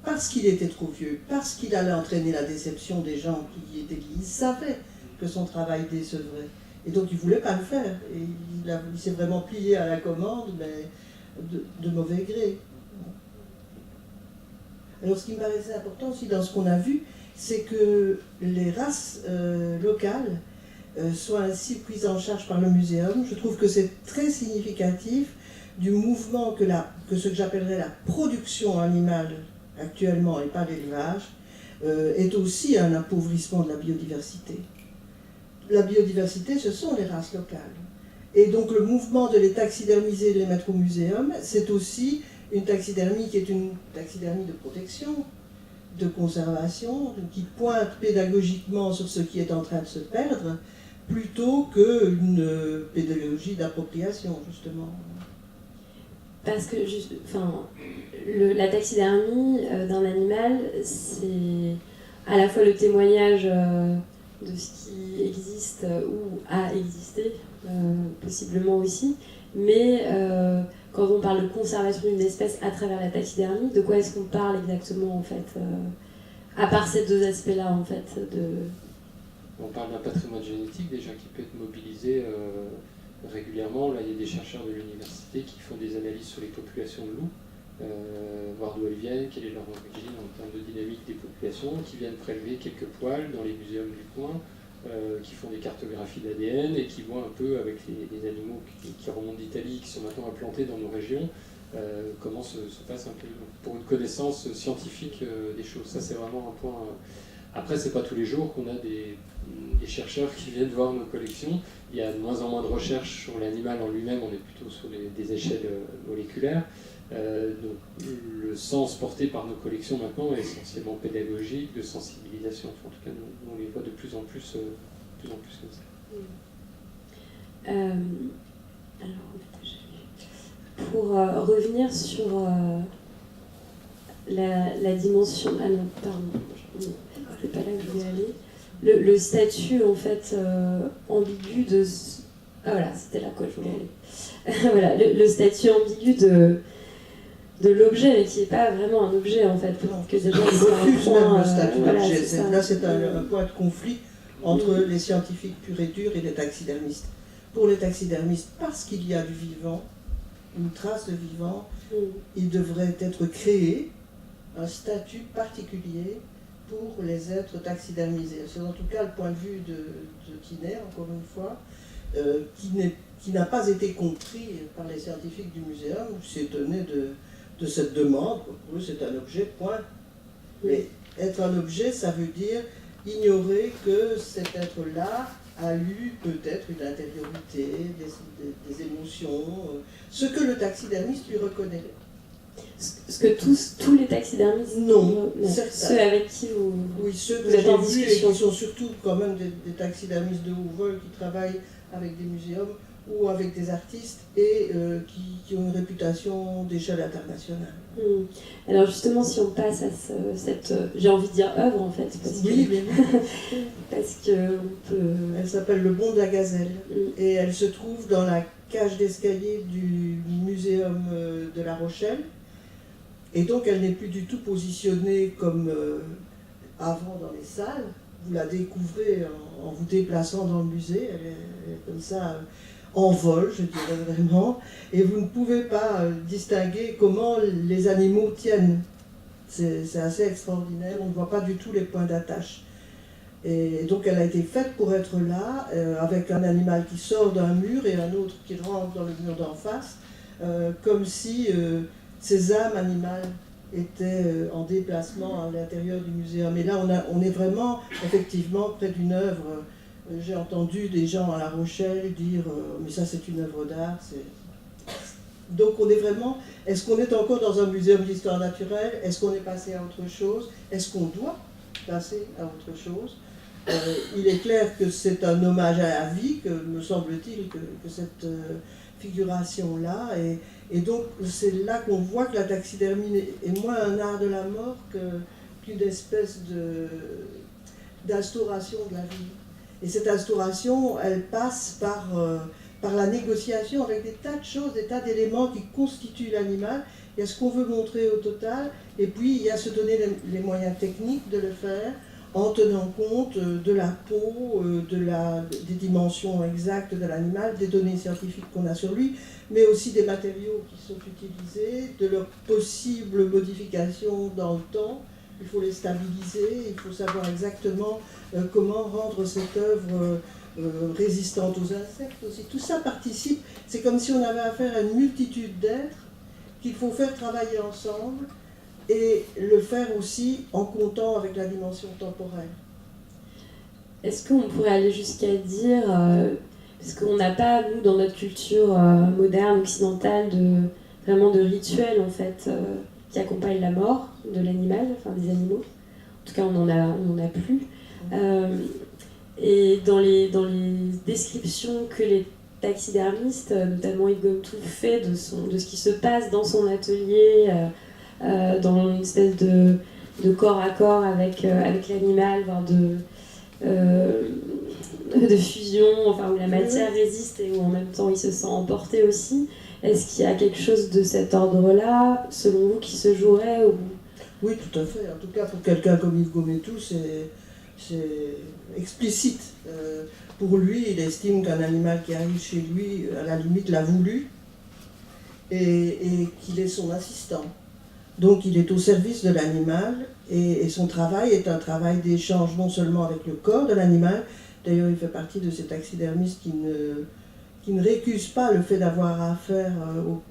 Parce qu'il était trop vieux, parce qu'il allait entraîner la déception des gens qui étaient liés. Il savait que son travail décevrait. Et donc il ne voulait pas le faire. Et il s'est vraiment plié à la commande, mais de mauvais gré. Alors ce qui me paraissait important aussi dans ce qu'on a vu, c'est que les races locales soient ainsi prises en charge par le muséum. Je trouve que c'est très significatif du mouvement que ce que j'appellerais la production animale actuellement, et pas l'élevage, est aussi un appauvrissement de la biodiversité. La biodiversité, ce sont les races locales. Et donc le mouvement de les taxidermiser et de les mettre au muséum, c'est aussi une taxidermie qui est une taxidermie de protection, de conservation, qui pointe pédagogiquement sur ce qui est en train de se perdre, plutôt qu'une pédagogie d'appropriation, justement. Parce que la taxidermie d'un animal, c'est à la fois le témoignage de ce qui existe ou a existé, possiblement aussi, mais quand on parle de conservation d'une espèce à travers la taxidermie, de quoi est-ce qu'on parle exactement, en fait, à part ces deux aspects-là, en fait, On parle d'un patrimoine génétique déjà qui peut être mobilisé régulièrement. Là, il y a des chercheurs de l'université qui font des analyses sur les populations de loups, voir d'où elles viennent, quelle est leur origine en termes de dynamique des populations, qui viennent prélever quelques poils dans les muséums du coin, qui font des cartographies d'ADN et qui voient un peu avec les animaux qui remontent d'Italie, qui sont maintenant implantés dans nos régions, comment se passe un peu pour une connaissance scientifique des choses. Ça, c'est vraiment un point. Après, c'est pas tous les jours qu'on a des chercheurs qui viennent voir nos collections. Il y a de moins en moins de recherches sur l'animal en lui-même, on est plutôt sur des échelles moléculaires. Donc, le sens porté par nos collections maintenant est essentiellement pédagogique, de sensibilisation. Enfin, en tout cas, nous, on les voit de plus en plus comme ça. Alors, pour revenir sur la dimension... Ah non, pardon. C'est pas là que je voulais aller. Le statut, en fait, ambigu de... Ah voilà, c'était là que je voulais aller. Voilà, le statut ambigu de l'objet, mais qui n'est pas vraiment un objet, en fait. Non, que déjà, c'est un point... Là, c'est un point de conflit entre les scientifiques purs et durs et les taxidermistes. Pour les taxidermistes, parce qu'il y a du vivant, une trace de vivant, il devrait être créé un statut particulier pour les êtres taxidermisés. C'est en tout cas le point de vue de Kiner, encore une fois, qui n'a pas été compris par les scientifiques du muséum, qui s'est étonné de cette demande. Pour eux, c'est un objet, point. Mais être un objet, ça veut dire ignorer que cet être-là a eu peut-être une intériorité, des émotions, ce que le taxidermiste lui reconnaît. Ce que tous les taxidermistes, non, ceux avec qui vous, oui, ceux que vous êtes en j'ai vus et discussion, qui sont surtout quand même des taxidermistes de haut vol qui travaillent avec des muséums ou avec des artistes et qui ont une réputation d'échelle internationale. Alors justement, si on passe à cette, j'ai envie de dire œuvre en fait, parce oui, que, parce que on peut... Elle s'appelle Le Bond de la Gazelle et elle se trouve dans la cage d'escalier du muséum de La Rochelle. Et donc elle n'est plus du tout positionnée comme avant dans les salles. Vous la découvrez en vous déplaçant dans le musée, elle est comme ça en vol, je dirais vraiment, et vous ne pouvez pas distinguer comment les animaux tiennent. C'est assez extraordinaire, on ne voit pas du tout les points d'attache. Et donc elle a été faite pour être là, avec un animal qui sort d'un mur et un autre qui rentre dans le mur d'en face, comme si ces âmes animales étaient en déplacement à l'intérieur du muséum. Et là, on est vraiment, effectivement, près d'une œuvre. J'ai entendu des gens à La Rochelle dire mais ça, c'est une œuvre d'art. Donc, on est vraiment... Est-ce qu'on est encore dans un muséum d'histoire naturelle? Est-ce qu'on est passé à autre chose? Est-ce qu'on doit passer à autre chose? Il est clair que c'est un hommage à la vie, que me semble-t-il, que cette figuration-là. Et donc, c'est là qu'on voit que la taxidermie est moins un art de la mort qu'une espèce d'instauration de la vie. Et cette instauration, elle passe par la négociation avec des tas de choses, des tas d'éléments qui constituent l'animal. Il y a ce qu'on veut montrer au total, et puis il y a se donner les moyens techniques de le faire, en tenant compte de la peau, des dimensions exactes de l'animal, des données scientifiques qu'on a sur lui, mais aussi des matériaux qui sont utilisés, de leurs possibles modifications dans le temps. Il faut les stabiliser, il faut savoir exactement comment rendre cette œuvre résistante aux insectes aussi. Tout ça participe, c'est comme si on avait affaire à une multitude d'êtres qu'il faut faire travailler ensemble, et le faire aussi en comptant avec la dimension temporelle. Est-ce qu'on pourrait aller jusqu'à dire, parce qu'on n'a pas, nous, dans notre culture moderne, occidentale, vraiment de rituels, en fait, qui accompagnent la mort de l'animal, enfin des animaux. En tout cas, on n'en a plus. Et dans les descriptions que les taxidermistes, notamment Yves Gometoux, fait de ce qui se passe dans son atelier, dans une espèce de corps à corps avec l'animal, voire de fusion, enfin, où la matière résiste et où en même temps il se sent emporté aussi. Est-ce qu'il y a quelque chose de cet ordre-là, selon vous, qui se jouerait ou... Oui, tout à fait. En tout cas, pour quelqu'un comme Yves Gometoux, c'est explicite. Pour lui, il estime qu'un animal qui arrive chez lui, à la limite, l'a voulu et qu'il est son assistant. Donc il est au service de l'animal et son travail est un travail d'échange non seulement avec le corps de l'animal, d'ailleurs il fait partie de ces taxidermistes qui ne récusent pas le fait d'avoir affaire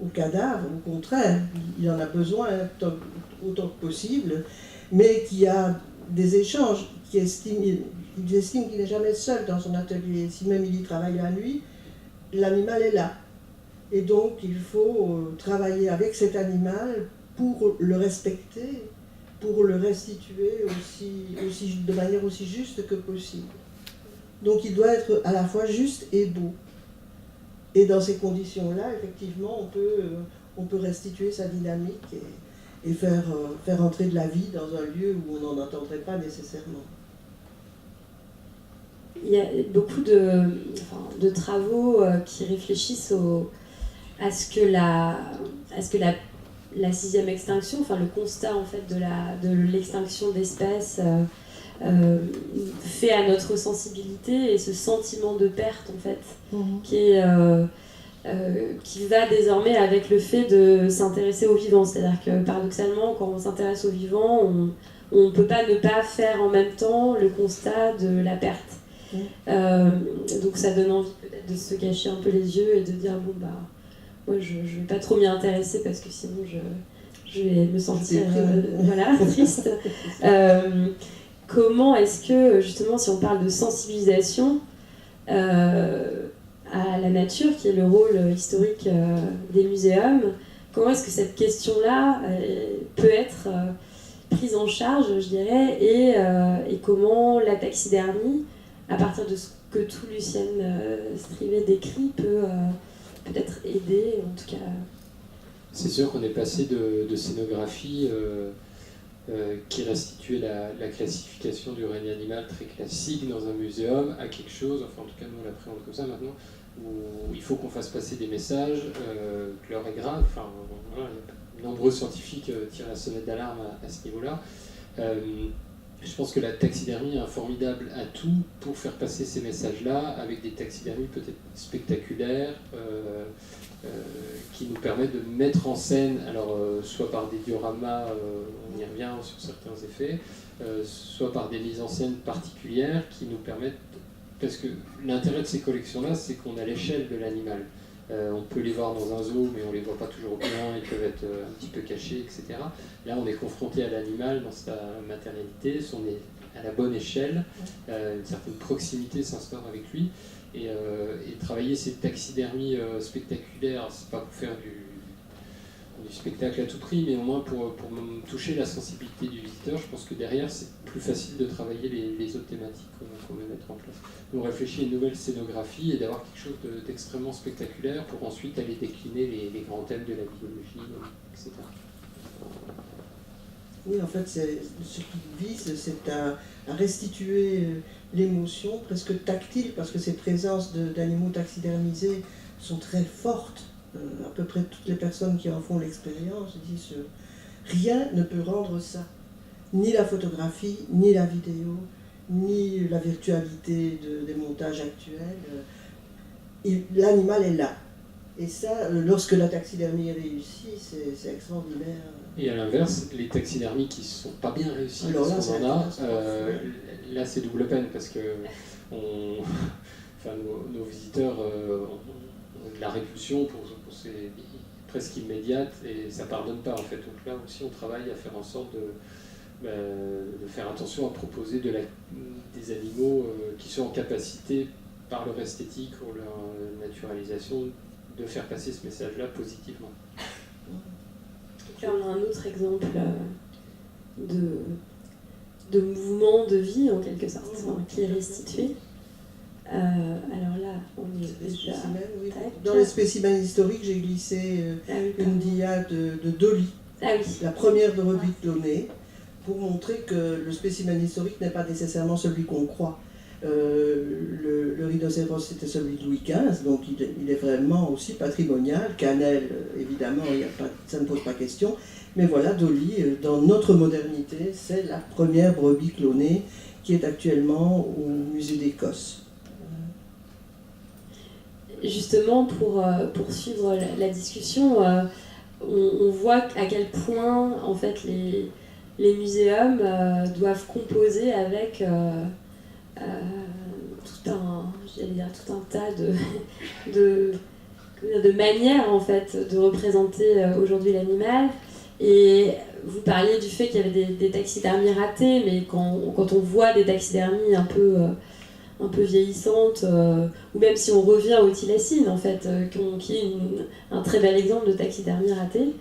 au cadavre, au contraire, il en a besoin autant que possible, mais qui a des échanges, il estime qu'il n'est jamais seul dans son atelier, si même il y travaille la nuit, l'animal est là. Et donc il faut travailler avec cet animal pour le respecter, pour le restituer de manière aussi juste que possible. Donc il doit être à la fois juste et beau. Et dans ces conditions-là, effectivement, on peut restituer sa dynamique et faire entrer de la vie dans un lieu où on n'en entendrait pas nécessairement. Il y a beaucoup de travaux qui réfléchissent à ce que la sixième extinction, enfin le constat en fait de l'extinction d'espèces fait à notre sensibilité et ce sentiment de perte en fait, qui va désormais avec le fait de s'intéresser aux vivants. C'est-à-dire que paradoxalement, quand on s'intéresse aux vivants, on ne peut pas ne pas faire en même temps le constat de la perte. Donc ça donne envie peut-être de se cacher un peu les yeux et de dire bon bah moi je vais pas trop m'y intéresser parce que sinon je vais me sentir voilà, triste. Comment est-ce que justement si on parle de sensibilisation à la nature qui est le rôle historique des muséums, comment est-ce que cette question-là peut être prise en charge, je dirais, et comment la taxidermie, à partir de ce que tout Lucienne Strivet décrit, peut peut-être aider, en tout cas. C'est sûr qu'on est passé de scénographie qui restituait la classification du règne animal très classique dans un muséum à quelque chose, enfin en tout cas nous on l'appréhende comme ça maintenant, où il faut qu'on fasse passer des messages, que l'heure est grave, enfin voilà, de nombreux scientifiques tirent la sonnette d'alarme à ce niveau-là. Je pense que la taxidermie a un formidable atout pour faire passer ces messages-là avec des taxidermies peut-être spectaculaires qui nous permettent de mettre en scène, alors soit par des dioramas, on y revient sur certains effets, soit par des mises en scène particulières qui nous permettent, parce que l'intérêt de ces collections-là, c'est qu'on a l'échelle de l'animal. On peut les voir dans un zoo, mais on ne les voit pas toujours bien, ils peuvent être un petit peu cachés, etc. Là, on est confronté à l'animal dans sa matérialité, on est à la bonne échelle, une certaine proximité s'instaure avec lui, et travailler ces taxidermies spectaculaires, c'est pas pour faire du spectacle à tout prix, mais au moins pour toucher la sensibilité du visiteur. Je pense que derrière, c'est plus facile de travailler les autres thématiques qu'on veut mettre en place. On réfléchit à une nouvelle scénographie et d'avoir quelque chose d'extrêmement spectaculaire pour ensuite aller décliner les grands thèmes de la biologie, etc. Oui, en fait, ce qu'il vise, c'est à restituer l'émotion presque tactile, parce que ces présences d'animaux taxidermisés sont très fortes. À peu près toutes les personnes qui en font l'expérience disent rien ne peut rendre ça. Ni la photographie, ni la vidéo, ni la virtualité des montages actuels. L'animal est là. Et ça, lorsque la taxidermie est réussie, c'est extraordinaire. Et à l'inverse, les taxidermies qui ne sont pas bien réussies, alors là, là c'est double peine parce que nos visiteurs ont de la répulsion pour c'est presque immédiate et ça ne pardonne pas en fait. Donc là aussi on travaille à faire en sorte de faire attention à proposer des animaux qui sont en capacité par leur esthétique ou leur naturalisation de faire passer ce message-là positivement. Donc là on a un autre exemple de mouvement de vie en quelque sorte qui est restitué. Alors là, on est déjà... Oui. Dans les spécimens historiques, j'ai glissé une dia de Dolly, la première de brebis clonée, pour montrer que le spécimen historique n'est pas nécessairement celui qu'on croit. Le rhinocéros, c'était celui de Louis XV, donc il est vraiment aussi patrimonial. Cannelle, évidemment, ça ne pose pas question. Mais voilà, Dolly, dans notre modernité, c'est la première brebis clonée qui est actuellement au musée d'Écosse. Justement, pour poursuivre la discussion, on voit à quel point en fait, les muséums doivent composer avec tout un tas de manières en fait, de représenter aujourd'hui l'animal. Et vous parliez du fait qu'il y avait des taxidermies ratées, mais quand on voit des taxidermies un peu vieillissantes, ou même si on revient aux thylacines, en fait, qui est un très bel exemple de taxidermie ratée,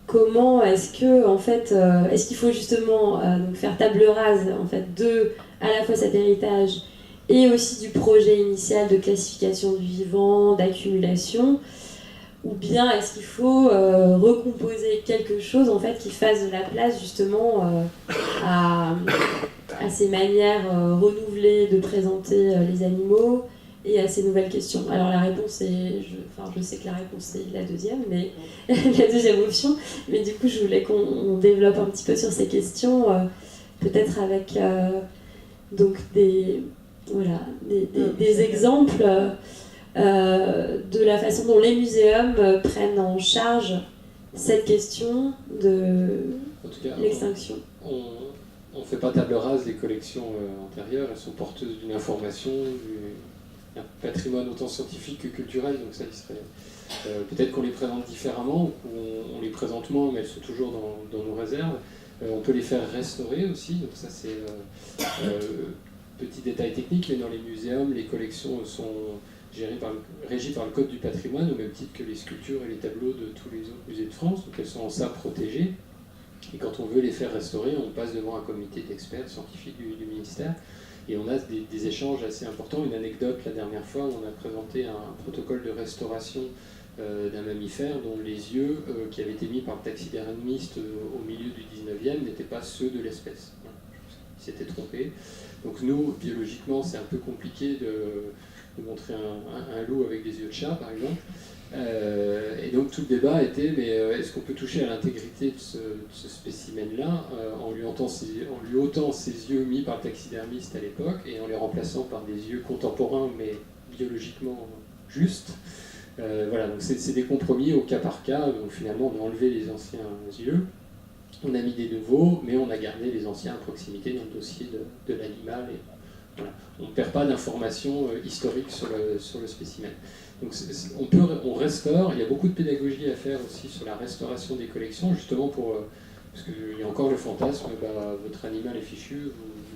comment est-ce que, en fait, est-ce qu'il faut justement donc faire table rase, en fait, de à la fois cet héritage et aussi du projet initial de classification du vivant, d'accumulation, ou bien est-ce qu'il faut recomposer quelque chose en fait qui fasse de la place justement à ces manières renouvelées de présenter les animaux et à ces nouvelles questions. Alors la réponse est, je sais que la réponse est la deuxième, mais la deuxième option, mais du coup je voulais qu'on développe un petit peu sur ces questions. peut-être avec donc des exemples de la façon dont les muséums prennent en charge cette question de l'extinction. On ne fait pas table rase des collections antérieures, elles sont porteuses d'une information, d'un patrimoine autant scientifique que culturel, donc ça il serait... peut-être qu'on les présente différemment, ou on les présente moins, mais elles sont toujours dans nos réserves. On peut les faire restaurer aussi, donc ça c'est petit détail technique, mais dans les muséums, les collections sont régies par le Code du patrimoine, au même titre que les sculptures et les tableaux de tous les autres musées de France, donc elles sont en ça protégées. Et quand on veut les faire restaurer, on passe devant un comité d'experts scientifiques du ministère, et on a des échanges assez importants. Une anecdote, la dernière fois, on a présenté un protocole de restauration d'un mammifère dont les yeux qui avaient été mis par le taxidermiste au milieu du 19e n'étaient pas ceux de l'espèce. Voilà. Il s'était trompé. Donc nous, biologiquement, c'est un peu compliqué de montrer un loup avec des yeux de chat, par exemple. Et donc tout le débat était, mais est-ce qu'on peut toucher à l'intégrité de ce spécimen-là en lui ôtant ses yeux mis par le taxidermiste à l'époque et en les remplaçant par des yeux contemporains mais biologiquement justes. Voilà, donc c'est des compromis au cas par cas. Donc finalement on a enlevé les anciens yeux, on a mis des nouveaux, mais on a gardé les anciens à proximité dans le dossier de l'animal. Voilà. On ne perd pas d'informations historiques sur le spécimen. Donc on restaure, il y a beaucoup de pédagogie à faire aussi sur la restauration des collections, justement parce qu'il y a encore le fantasme, votre animal est fichu,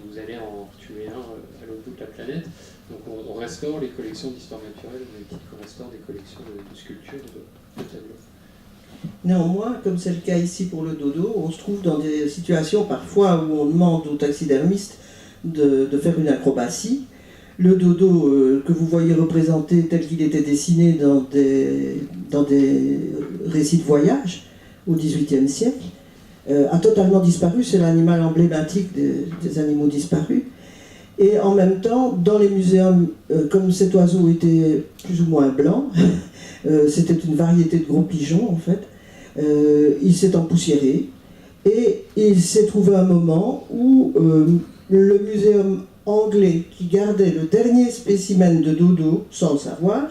vous allez en tuer un à l'autre bout de la planète. Donc on restaure les collections d'histoire naturelle, au même titre qu'on restaure des collections de sculptures, de tableaux. Néanmoins, comme c'est le cas ici pour le dodo, on se trouve dans des situations parfois où on demande aux taxidermistes de faire une acrobatie. Le dodo que vous voyez représenté tel qu'il était dessiné dans des récits de voyage au XVIIIe siècle a totalement disparu. C'est l'animal emblématique des animaux disparus. Et en même temps, dans les muséums, comme cet oiseau était plus ou moins blanc, c'était une variété de gros pigeons en fait, il s'est empoussiéré et il s'est trouvé un moment où le muséum anglais qui gardait le dernier spécimen de dodo, sans le savoir,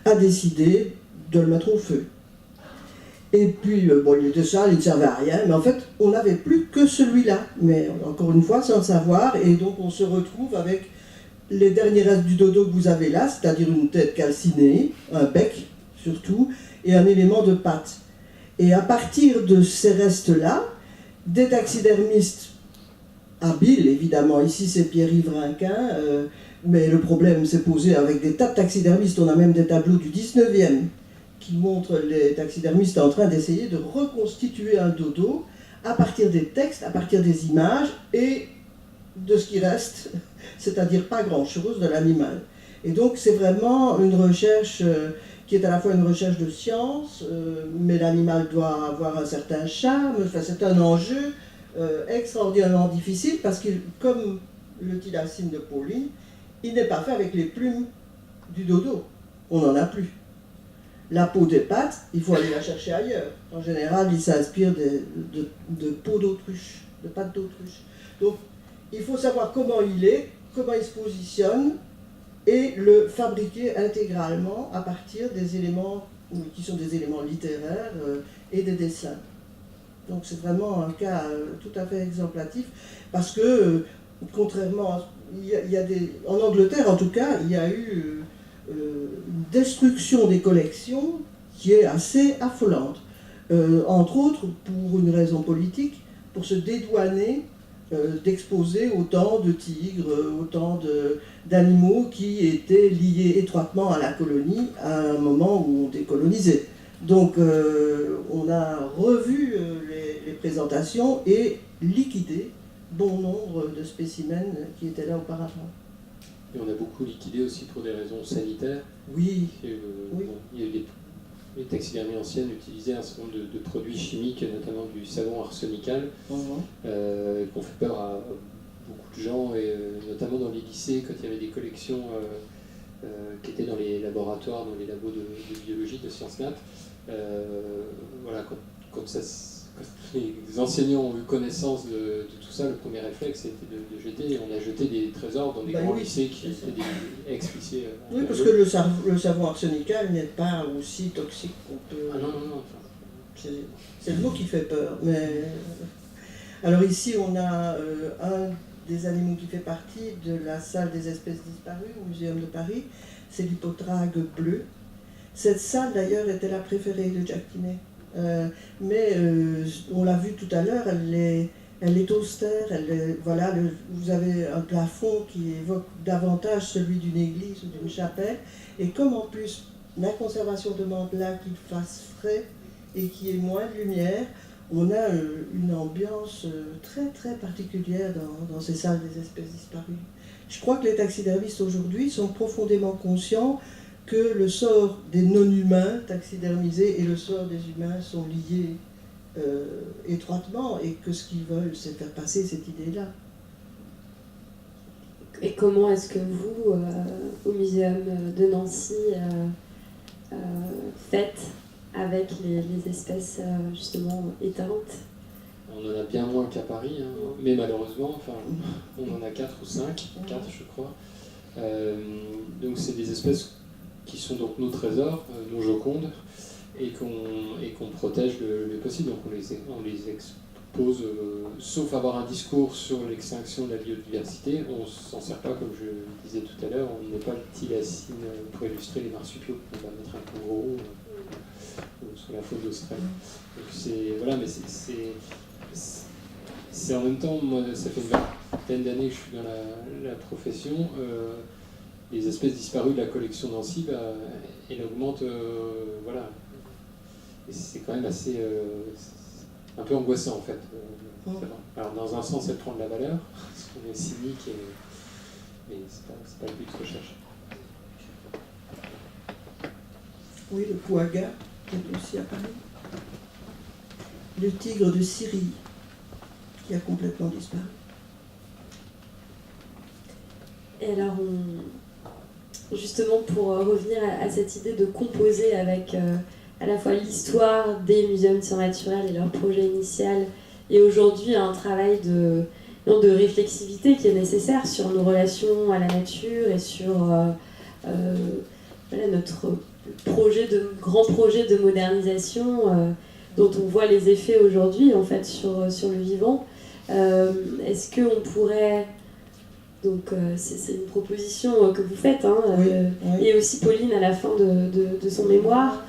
a décidé de le mettre au feu. Et puis, il était sale, il ne servait à rien, mais en fait, on n'avait plus que celui-là, mais encore une fois, sans le savoir, et donc on se retrouve avec les derniers restes du dodo que vous avez là, c'est-à-dire une tête calcinée, un bec surtout, et un élément de patte. Et à partir de ces restes-là, des taxidermistes habiles, évidemment, ici c'est Pierre-Yves Rinquin, mais le problème s'est posé avec des tas de taxidermistes, on a même des tableaux du 19e qui montrent les taxidermistes en train d'essayer de reconstituer un dodo à partir des textes, à partir des images et de ce qui reste, c'est-à-dire pas grand-chose de l'animal. Et donc c'est vraiment une recherche qui est à la fois une recherche de science, mais l'animal doit avoir un certain charme, enfin, c'est un enjeu extraordinairement difficile parce que, comme le tilacine de Pauline, il n'est pas fait avec les plumes du dodo, on n'en a plus. La peau des pattes, il faut aller la chercher ailleurs. En général, il s'inspire de peau d'autruche, de pattes d'autruche. Donc, il faut savoir comment il est, comment il se positionne, et le fabriquer intégralement à partir des éléments qui sont des éléments littéraires et des dessins. Donc c'est vraiment un cas tout à fait exemplatif, parce que, contrairement à... en Angleterre, en tout cas, il y a eu une destruction des collections qui est assez affolante. Entre autres, pour une raison politique, pour se dédouaner d'exposer autant de tigres, autant d'animaux qui étaient liés étroitement à la colonie à un moment où on décolonisait. Donc on a revu les présentations et liquidé bon nombre de spécimens qui étaient là auparavant. Et on a beaucoup liquidé aussi pour des raisons sanitaires. Oui. Oui. Bon, il y a eu les taxidermies anciennes utilisaient un certain nombre de produits chimiques, notamment du savon arsenical, qui ont fait peur à beaucoup de gens, et notamment dans les lycées, quand il y avait des collections qui étaient dans les laboratoires, dans les labos de biologie, de sciences nat. Voilà, quand les enseignants ont eu connaissance de tout ça, le premier réflexe était de jeter. On a jeté des trésors dans des grands lycées qui étaient des ex-lycées. Oui, parce que le savon arsenical n'est pas aussi toxique qu'on peut. Ah non, non, non. C'est le mot qui fait peur. Mais alors ici, on a un des animaux qui fait partie de la salle des espèces disparues au Muséum de Paris, c'est l'hippotrague bleu. Cette salle d'ailleurs était la préférée de Jack Tinney. Mais on l'a vu tout à l'heure, elle est austère, voilà, vous avez un plafond qui évoque davantage celui d'une église ou d'une chapelle, et comme en plus la conservation demande là qu'il fasse frais et qu'il y ait moins de lumière, on a une ambiance très très particulière dans ces salles des espèces disparues. Je crois que les taxidermistes aujourd'hui sont profondément conscients que le sort des non-humains taxidermisés et le sort des humains sont liés étroitement, et que ce qu'ils veulent, c'est faire passer cette idée-là. Et comment est-ce que vous, au Muséum de Nancy, faites avec les espèces justement éteintes? On en a bien moins qu'à Paris, hein, mais malheureusement, enfin, on en a 4 ou 5, 4 je crois. Donc c'est des espèces qui sont donc nos trésors, nos jocondes, et qu'on protège le mieux possible. Donc on les expose, sauf avoir un discours sur l'extinction de la biodiversité, on ne s'en sert pas, comme je disais tout à l'heure, on ne met pas le thylacine pour illustrer les marsupiaux, on va mettre un kangourou sur la faune d'Australie. Donc c'est, voilà, mais c'est en même temps, moi ça fait une vingtaine d'années que je suis dans la profession, les espèces disparues de la collection Nancy, elle augmente, voilà. Et c'est quand même assez, un peu angoissant en fait. Alors dans un sens, elle prend de la valeur, parce qu'on est cynique, mais c'est pas le but de recherche. Oui, le couaga, qui est aussi à Paris. Le tigre de Syrie, qui a complètement disparu. Et alors, justement, pour revenir à cette idée de composer avec à la fois l'histoire des muséums de sciences naturelles et leur projet initial, et aujourd'hui un travail de réflexivité qui est nécessaire sur nos relations à la nature et sur voilà, notre grand projet de modernisation dont on voit les effets aujourd'hui en fait sur le vivant. Est-ce qu'on pourrait... Donc c'est une proposition que vous faites, hein, oui. Et aussi Pauline à la fin de son mémoire,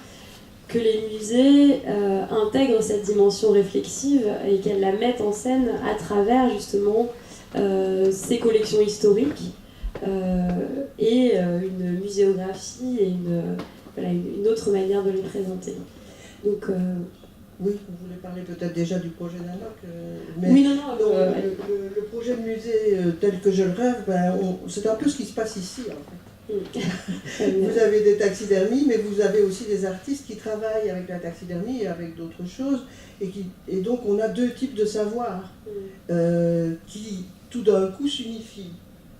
que les musées intègrent cette dimension réflexive et qu'elles la mettent en scène à travers justement ces collections historiques et une muséographie et une autre manière de les présenter. Donc, oui, vous voulez parler peut-être déjà du projet Nanoc, mais oui, non, le projet de musée tel que je le rêve, c'est un peu ce qui se passe ici en fait. Vous avez des taxidermies, mais vous avez aussi des artistes qui travaillent avec la taxidermie et avec d'autres choses, et donc on a deux types de savoirs qui tout d'un coup s'unifient,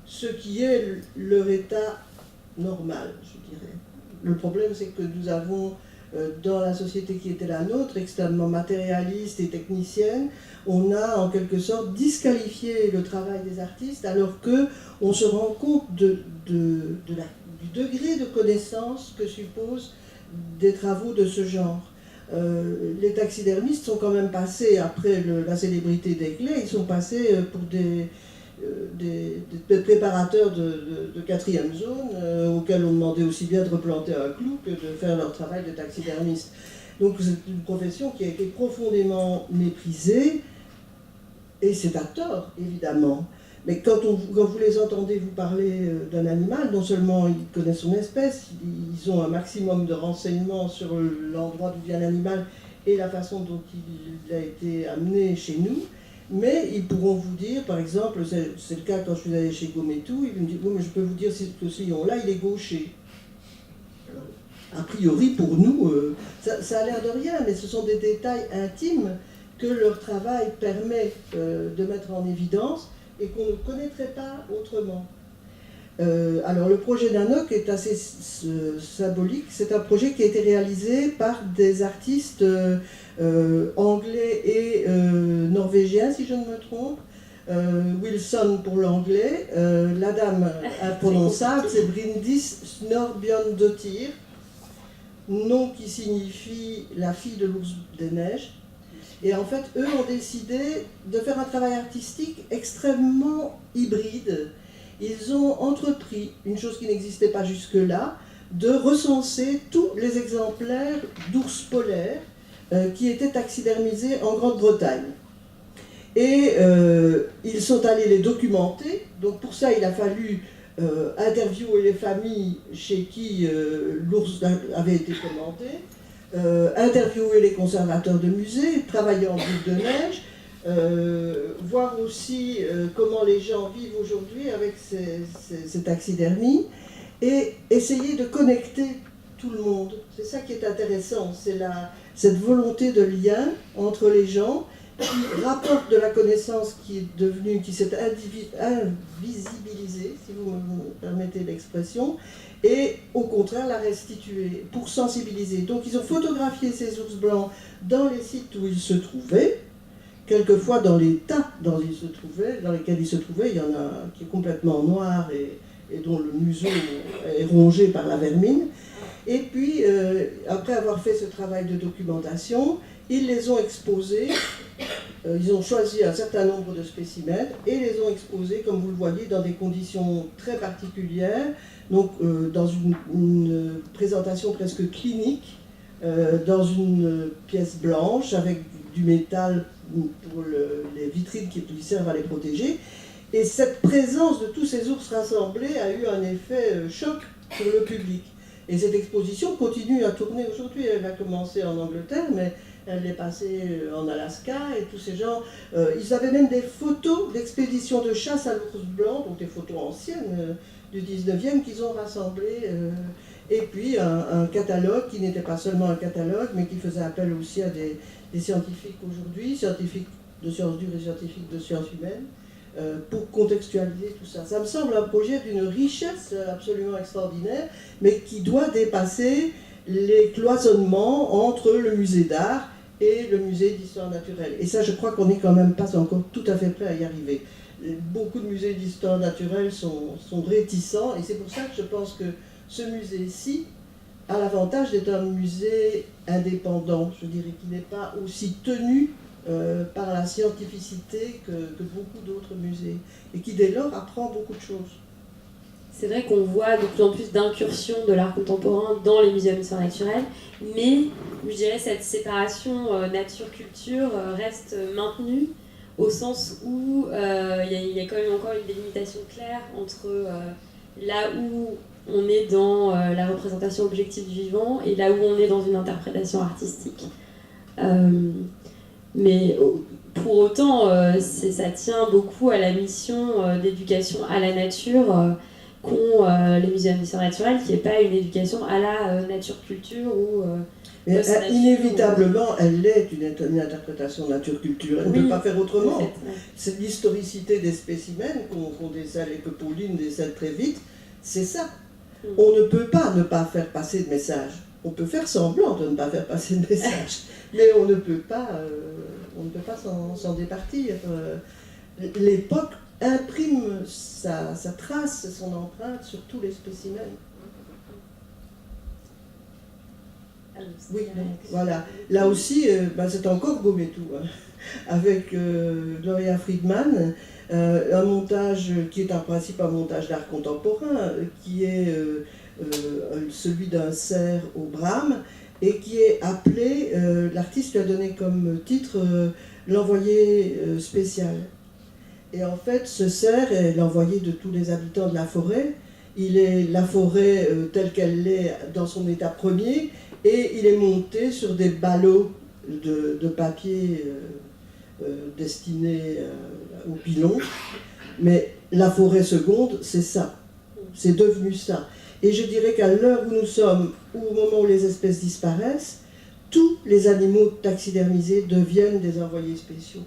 ce qui est leur état normal, je dirais. Le problème, c'est que nous avons dans la société qui était la nôtre, extrêmement matérialiste et technicienne, on a en quelque sorte disqualifié le travail des artistes, alors qu'on se rend compte du degré de connaissance que supposent des travaux de ce genre. Les taxidermistes sont quand même passés, après la célébrité des clés, ils sont passés pour des préparateurs de quatrième zone auxquels on demandait aussi bien de replanter un clou que de faire leur travail de taxidermiste. Donc c'est une profession qui a été profondément méprisée, et c'est à tort, évidemment. Mais quand vous les entendez vous parler d'un animal, non seulement ils connaissent son espèce, ils ont un maximum de renseignements sur l'endroit d'où vient l'animal et la façon dont il a été amené chez nous, mais ils pourront vous dire, par exemple, c'est le cas quand je suis allé chez Gometou, ils me disent, oui, mais je peux vous dire que ce lion-là, il est gaucher. A priori, pour nous, ça a l'air de rien, mais ce sont des détails intimes que leur travail permet de mettre en évidence et qu'on ne connaîtrait pas autrement. Alors le projet Nanoc est assez symbolique. C'est un projet qui a été réalisé par des artistes anglais et norvégiens, si je ne me trompe. Wilson pour l'anglais. La dame imprononçable, c'est Bryndis Snorbjørnsdottir, nom qui signifie la fille de l'ours des neiges. Et en fait, eux ont décidé de faire un travail artistique extrêmement hybride. Ils ont entrepris une chose qui n'existait pas jusque-là, de recenser tous les exemplaires d'ours polaires qui étaient taxidermisés en Grande-Bretagne. Et ils sont allés les documenter. Donc pour ça, il a fallu interviewer les familles chez qui l'ours avait été commandé, interviewer les conservateurs de musées, travailler en boule de neige, voir aussi comment les gens vivent aujourd'hui avec ces taxidermies, et essayer de connecter tout le monde. C'est ça qui est intéressant, c'est cette volonté de lien entre les gens qui rapporte de la connaissance qui s'est invisibilisée, si vous me permettez l'expression, et au contraire la restituer pour sensibiliser. Donc ils ont photographié ces ours blancs dans les sites où ils se trouvaient, quelquefois dans les tas dans lesquels ils se trouvaient. Il y en a un qui est complètement noir et dont le museau est rongé par la vermine. Et puis, après avoir fait ce travail de documentation, ils les ont exposés, ils ont choisi un certain nombre de spécimens et les ont exposés, comme vous le voyez, dans des conditions très particulières, donc dans une présentation presque clinique, dans une pièce blanche avec du métal pour les vitrines qui servent à les protéger. Et cette présence de tous ces ours rassemblés a eu un effet choc sur le public. Et cette exposition continue à tourner aujourd'hui. Elle a commencé en Angleterre, mais elle est passée en Alaska, et tous ces gens, ils avaient même des photos d'expéditions de chasse à l'ours blanc, donc des photos anciennes du 19e qu'ils ont rassemblées, et puis un catalogue qui n'était pas seulement un catalogue, mais qui faisait appel aussi à des scientifiques aujourd'hui, scientifiques de sciences dures et scientifiques de sciences humaines, pour contextualiser tout ça. Ça me semble un projet d'une richesse absolument extraordinaire, mais qui doit dépasser les cloisonnements entre le musée d'art et le musée d'histoire naturelle. Et ça, je crois qu'on n'est quand même pas encore tout à fait prêt à y arriver. Beaucoup de musées d'histoire naturelle sont réticents, et c'est pour ça que je pense que ce musée-ci a l'avantage d'être un musée indépendant, je dirais, qui n'est pas aussi tenu par la scientificité que beaucoup d'autres musées, et qui dès lors apprend beaucoup de choses. C'est vrai qu'on voit de plus en plus d'incursions de l'art contemporain dans les musées d'histoire naturelle, mais je dirais cette séparation nature-culture reste maintenue, au sens où il y a quand même encore une délimitation claire entre là où on est dans la représentation objective du vivant et là où on est dans une interprétation artistique. Mais pour autant, ça tient beaucoup à la mission d'éducation à la nature qu'ont les musées d'histoire naturelle, qui n'est pas une éducation à la nature-culture ou inévitablement, elle est une interprétation nature-culture. Elle ne peut pas faire autrement. En fait, ouais. C'est l'historicité des spécimens qu'on décèle et que Pauline décèle très vite. C'est ça. On ne peut pas ne pas faire passer de message. On peut faire semblant de ne pas faire passer de message, mais on ne peut pas s'en départir. L'époque imprime sa trace, son empreinte sur tous les spécimens. Oui, voilà. Là aussi, c'est encore Gaumétou, hein, avec Gloria Friedman, un montage qui est en principe un montage d'art contemporain, qui est celui d'un cerf au brame, et qui est appelé, l'artiste lui a donné comme titre l'envoyé spécial. Et en fait, ce cerf est l'envoyé de tous les habitants de la forêt. Il est la forêt telle qu'elle est dans son état premier, et il est monté sur des ballots de papier destinés aux pilons. Mais la forêt seconde, c'est ça. C'est devenu ça. Et je dirais qu'à l'heure où nous sommes, ou au moment où les espèces disparaissent, tous les animaux taxidermisés deviennent des envoyés spéciaux.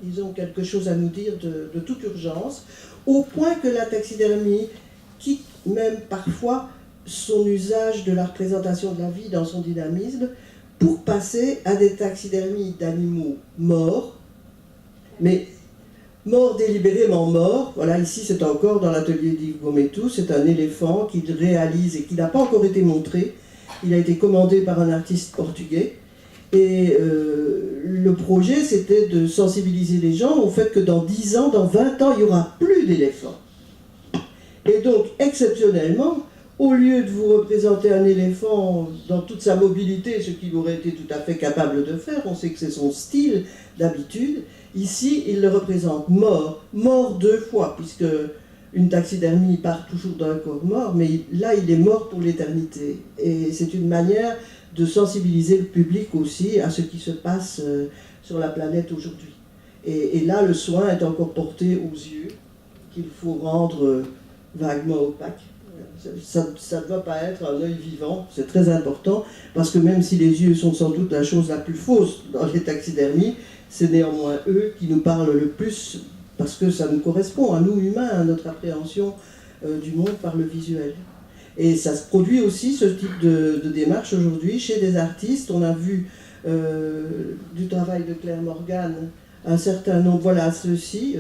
Ils ont quelque chose à nous dire de toute urgence, au point que la taxidermie, quitte même parfois son usage de la représentation de la vie dans son dynamisme pour passer à des taxidermies d'animaux morts, mais morts délibérément morts. Voilà, ici c'est encore dans l'atelier d'Yves Gometou, c'est un éléphant qu'il réalise et qui n'a pas encore été montré. Il a été commandé par un artiste portugais. Et le projet, c'était de sensibiliser les gens au fait que dans 10 ans, dans 20 ans, il n'y aura plus d'éléphants. Et donc, exceptionnellement, au lieu de vous représenter un éléphant dans toute sa mobilité, ce qu'il aurait été tout à fait capable de faire, on sait que c'est son style d'habitude, ici, il le représente mort 2 fois, puisque une taxidermie part toujours d'un corps mort, mais là, il est mort pour l'éternité. Et c'est une manière de sensibiliser le public aussi à ce qui se passe sur la planète aujourd'hui. Et là, le soin est encore porté aux yeux, qu'il faut rendre vaguement opaques. Ça ne doit pas être un œil vivant, c'est très important, parce que même si les yeux sont sans doute la chose la plus fausse dans les taxidermies, c'est néanmoins eux qui nous parlent le plus, parce que ça nous correspond à nous humains, à notre appréhension du monde par le visuel. Et ça se produit aussi, ce type de démarche aujourd'hui, chez des artistes. On a vu du travail de Claire Morgan un certain nombre, voilà ceci.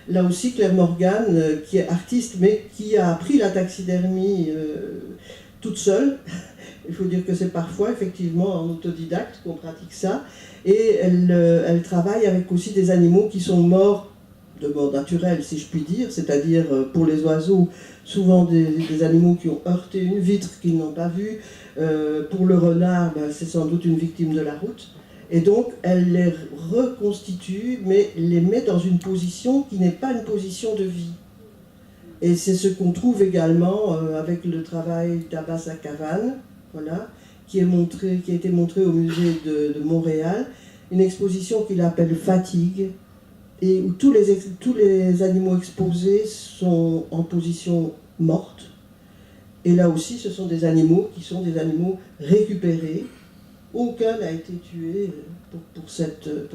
Là aussi, Claire Morgan, qui est artiste, mais qui a appris la taxidermie toute seule. Il faut dire que c'est parfois, effectivement, en autodidacte qu'on pratique ça. Et elle travaille avec aussi des animaux qui sont morts de mort naturelle, si je puis dire, c'est-à-dire pour les oiseaux, souvent des animaux qui ont heurté une vitre qu'ils n'ont pas vue. Pour le renard, ben, c'est sans doute une victime de la route. Et donc, elle les reconstitue, mais les met dans une position qui n'est pas une position de vie. Et c'est ce qu'on trouve également avec le travail d'Abbas Akavan, voilà, qui a été montré au musée de Montréal, une exposition qu'il appelle Fatigue, et où tous les animaux exposés sont en position morte. Et là aussi, ce sont des animaux qui sont des animaux récupérés. Aucun n'a été tué pour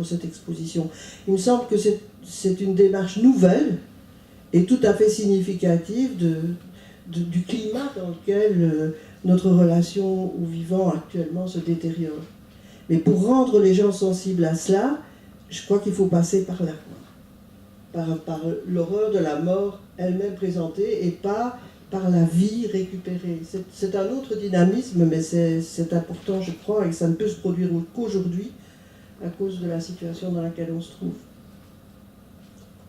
cette exposition. Il me semble que c'est une démarche nouvelle et tout à fait significative du climat dans lequel notre relation au vivant actuellement se détériore. Mais pour rendre les gens sensibles à cela, je crois qu'il faut passer par là. Par l'horreur de la mort elle-même présentée et pas par la vie récupérée. C'est un autre dynamisme, mais c'est important, je crois, et ça ne peut se produire qu'aujourd'hui à cause de la situation dans laquelle on se trouve.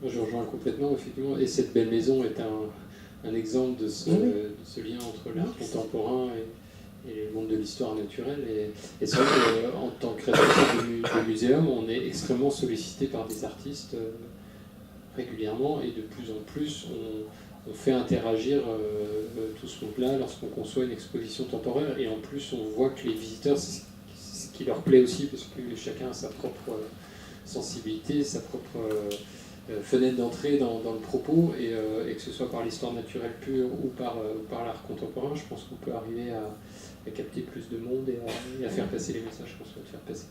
Je rejoins complètement, effectivement, et cette belle maison est un exemple de ce lien entre l'art contemporain et le monde de l'histoire naturelle. Et c'est vrai qu'en tant que responsable de muséum, on est extrêmement sollicité par des artistes régulièrement, et de plus en plus, on fait interagir tout ce monde-là lorsqu'on conçoit une exposition temporaire, et en plus on voit que les visiteurs, c'est ce qui leur plaît aussi, parce que chacun a sa propre sensibilité, sa propre fenêtre d'entrée dans le propos, et que ce soit par l'histoire naturelle pure ou par l'art contemporain, je pense qu'on peut arriver à capter plus de monde et à faire passer les messages qu'on souhaite faire passer.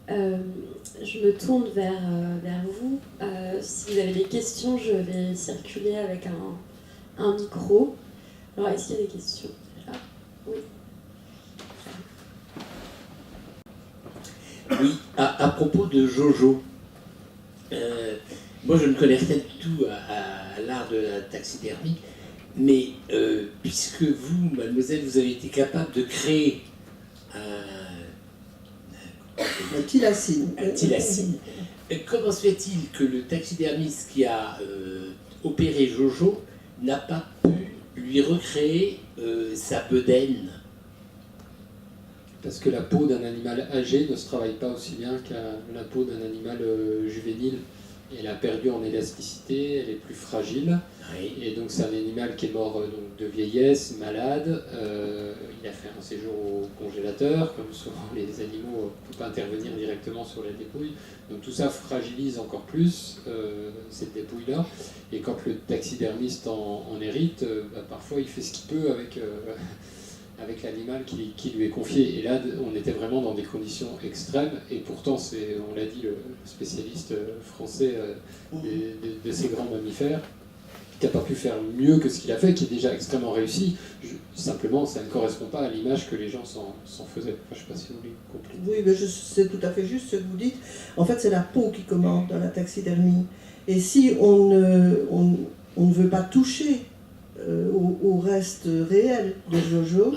Je me tourne vers vous. Si vous avez des questions, je vais circuler avec un micro. Alors, est-ce qu'il y a des questions déjà ? Oui. Oui, à propos de Jojo, moi je ne connais rien du tout à l'art de la taxidermie, mais puisque vous, mademoiselle, vous avez été capable de créer Un tilacine. Comment se fait-il que le taxidermiste qui a opéré Jojo n'a pas pu lui recréer sa bedaine ? Parce que la peau d'un animal âgé ne se travaille pas aussi bien que la peau d'un animal juvénile. Elle a perdu en élasticité, elle est plus fragile. Oui. Et donc c'est un animal qui est mort donc, de vieillesse, malade. Il a fait un séjour au congélateur, comme souvent les animaux ne peuvent pas intervenir directement sur la dépouille. Donc tout ça fragilise encore plus cette dépouille-là. Et quand le taxidermiste en hérite, parfois il fait ce qu'il peut avec l'animal qui lui est confié. Et là, on était vraiment dans des conditions extrêmes, et pourtant, on l'a dit, le spécialiste français de ces grands mammifères. qui n'a pas pu faire mieux que ce qu'il a fait, qui est déjà extrêmement réussi. Simplement, ça ne correspond pas à l'image que les gens s'en faisaient. Enfin, je ne sais pas si vous voulez compléter. Oui, mais c'est tout à fait juste ce que vous dites. En fait, c'est la peau qui commande dans la taxidermie. Et si on ne veut pas toucher au reste réel de Jojo,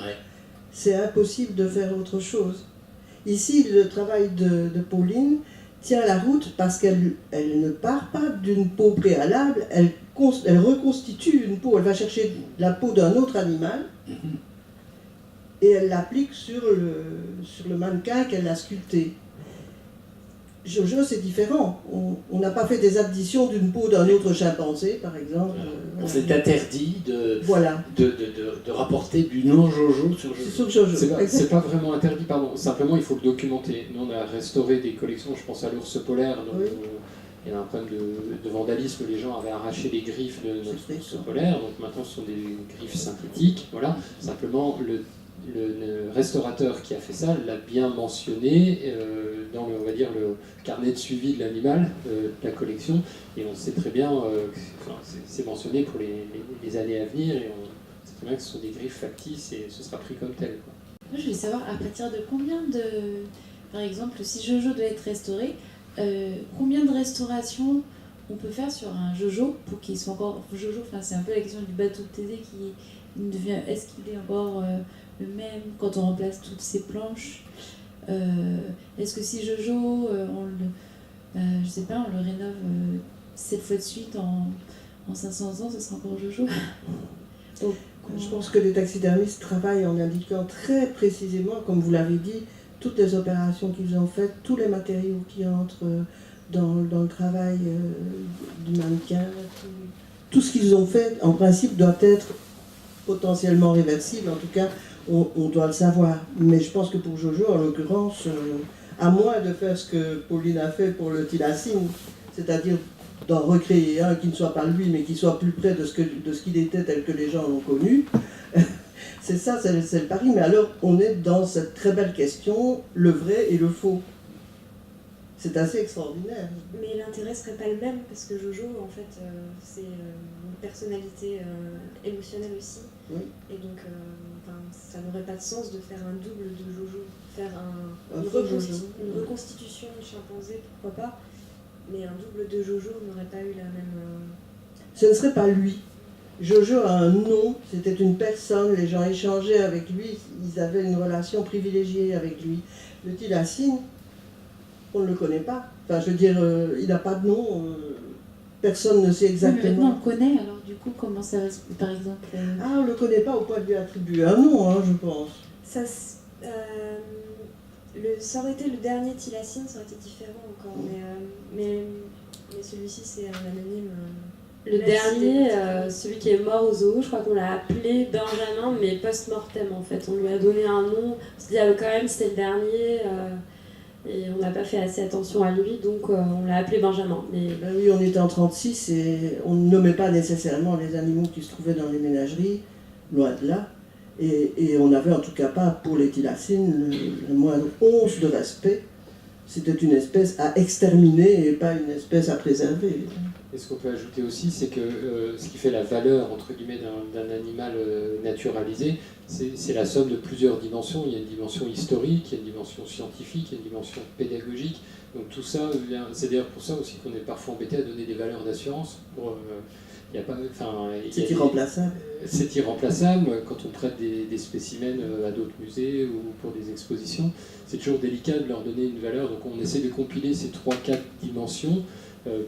c'est impossible de faire autre chose. Ici, le travail de Pauline tient la route parce qu'elle ne part pas d'une peau préalable, elle reconstitue une peau, elle va chercher la peau d'un autre animal et elle l'applique sur le mannequin qu'elle a sculpté. Jojo, c'est différent. On n'a pas fait des additions d'une peau d'un autre chimpanzé, par exemple. On s'est interdit de rapporter du non-Jojo sur Jojo. Sur Jojo. C'est pas vraiment interdit, pardon. Simplement, il faut le documenter. Nous, on a restauré des collections, je pense à l'ours polaire, donc, oui. Il y a un problème de vandalisme, les gens avaient arraché les griffes de notre ours polaire, donc maintenant ce sont des griffes synthétiques. Voilà. Simplement, le restaurateur qui a fait ça l'a bien mentionné dans on va dire, le carnet de suivi de l'animal, de la collection, et on sait très bien, c'est mentionné pour les années à venir, et on sait très bien que ce sont des griffes factices et ce sera pris comme tel. Quoi. Moi, je voulais savoir à partir de combien de... Par exemple, si Jojo doit être restauré, combien de restaurations on peut faire sur un Jojo pour qu'il soit encore... Jojo, c'est un peu la question du bateau de Thésée qui devient... Est-ce qu'il est encore le même quand on remplace toutes ces planches Est-ce que si Jojo, je sais pas, on le rénove 7 fois de suite en 500 ans, ce sera encore Jojo? Donc, je pense que les taxidermistes travaillent en indiquant très précisément, comme vous l'avez dit, toutes les opérations qu'ils ont faites, tous les matériaux qui entrent dans le travail du mannequin, tout ce qu'ils ont fait, en principe, doit être potentiellement réversible. En tout cas, on doit le savoir. Mais je pense que pour Jojo, en l'occurrence, à moins de faire ce que Pauline a fait pour le Thylacine, c'est-à-dire d'en recréer un qui ne soit pas lui, mais qui soit plus près de ce qu'il était tel que les gens l'ont connu, c'est ça, c'est le pari. Mais alors, on est dans cette très belle question, le vrai et le faux. C'est assez extraordinaire. Mais l'intérêt serait pas le même, parce que Jojo, en fait, c'est une personnalité émotionnelle aussi. Oui. Et donc, ça n'aurait pas de sens de faire un double de Jojo. Faire une reconstitution de chimpanzé, pourquoi pas. Mais un double de Jojo n'aurait pas eu la même... Ce ne serait pas lui. Jojo a un nom, c'était une personne, les gens échangeaient avec lui, ils avaient une relation privilégiée avec lui. Le Thylacine, on ne le connaît pas. Enfin, je veux dire, il n'a pas de nom, personne ne sait exactement. Mais maintenant on le connaît, alors du coup, comment ça reste, par exemple Ah, on ne le connaît pas au point de lui attribuer un nom, hein, je pense. Ça aurait été le dernier Thylacine, ça aurait été différent encore, mais celui-ci c'est un anonyme. Le dernier, celui qui est mort au zoo, je crois qu'on l'a appelé Benjamin, mais post-mortem en fait. On lui a donné un nom, parce qu'il y avait quand même, c'était le dernier, et on n'a pas fait assez attention à lui, donc on l'a appelé Benjamin. Mais... Ben oui, on était en 1936 et on ne nommait pas nécessairement les animaux qui se trouvaient dans les ménageries, loin de là. Et on n'avait en tout cas pas, pour les thylacines, le moindre once de respect. C'était une espèce à exterminer et pas une espèce à préserver. Et ce qu'on peut ajouter aussi, c'est que ce qui fait la valeur entre guillemets d'un animal naturalisé, c'est la somme de plusieurs dimensions. Il y a une dimension historique, il y a une dimension scientifique, il y a une dimension pédagogique. Donc tout ça, c'est d'ailleurs pour ça aussi qu'on est parfois embêté à donner des valeurs d'assurance. C'est irremplaçable. C'est irremplaçable quand on prête des spécimens à d'autres musées ou pour des expositions. C'est toujours délicat de leur donner une valeur. Donc on essaie de compiler ces 3-4 dimensions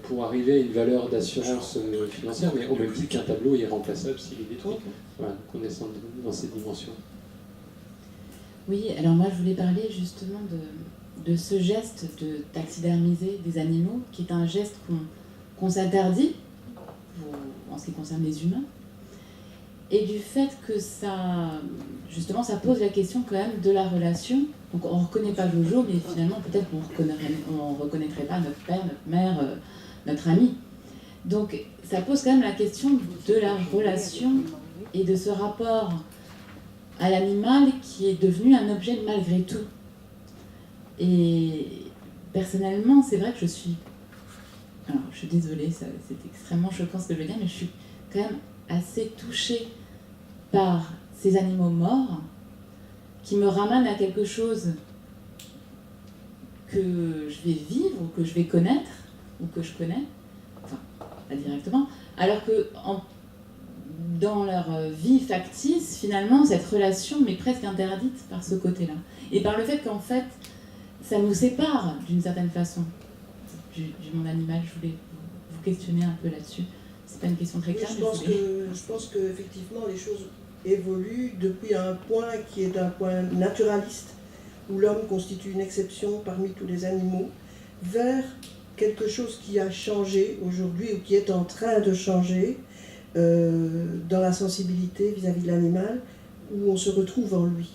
pour arriver à une valeur d'assurance financière, mais au même titre qu'un tableau est irremplaçable s'il est détruit. Voilà, donc on est dans cette dimension. Oui, alors moi je voulais parler justement de ce geste de taxidermiser des animaux, qui est un geste qu'on s'interdit en ce qui concerne les humains, et du fait que ça pose la question quand même de la relation. Donc on ne reconnaît pas Jojo, mais finalement peut-être qu'on ne reconnaîtrait pas notre père, notre mère, notre ami. Donc ça pose quand même la question de la relation et de ce rapport à l'animal qui est devenu un objet malgré tout. Et personnellement, c'est vrai que je suis désolée, c'est extrêmement choquant ce que je veux dire, mais je suis quand même assez touchée par ces animaux morts, qui me ramènent à quelque chose que je vais vivre, ou que je vais connaître, ou que je connais, enfin, pas directement, alors que dans leur vie factice, finalement, cette relation m'est presque interdite par ce côté-là. Et par le fait qu'en fait, ça nous sépare d'une certaine façon du monde animal. Je voulais vous questionner un peu là-dessus. C'est pas une question très claire, je pense qu'effectivement, les choses évoluent depuis un point qui est un point naturaliste, où l'homme constitue une exception parmi tous les animaux, vers quelque chose qui a changé aujourd'hui, ou qui est en train de changer, dans la sensibilité vis-à-vis de l'animal, où on se retrouve en lui.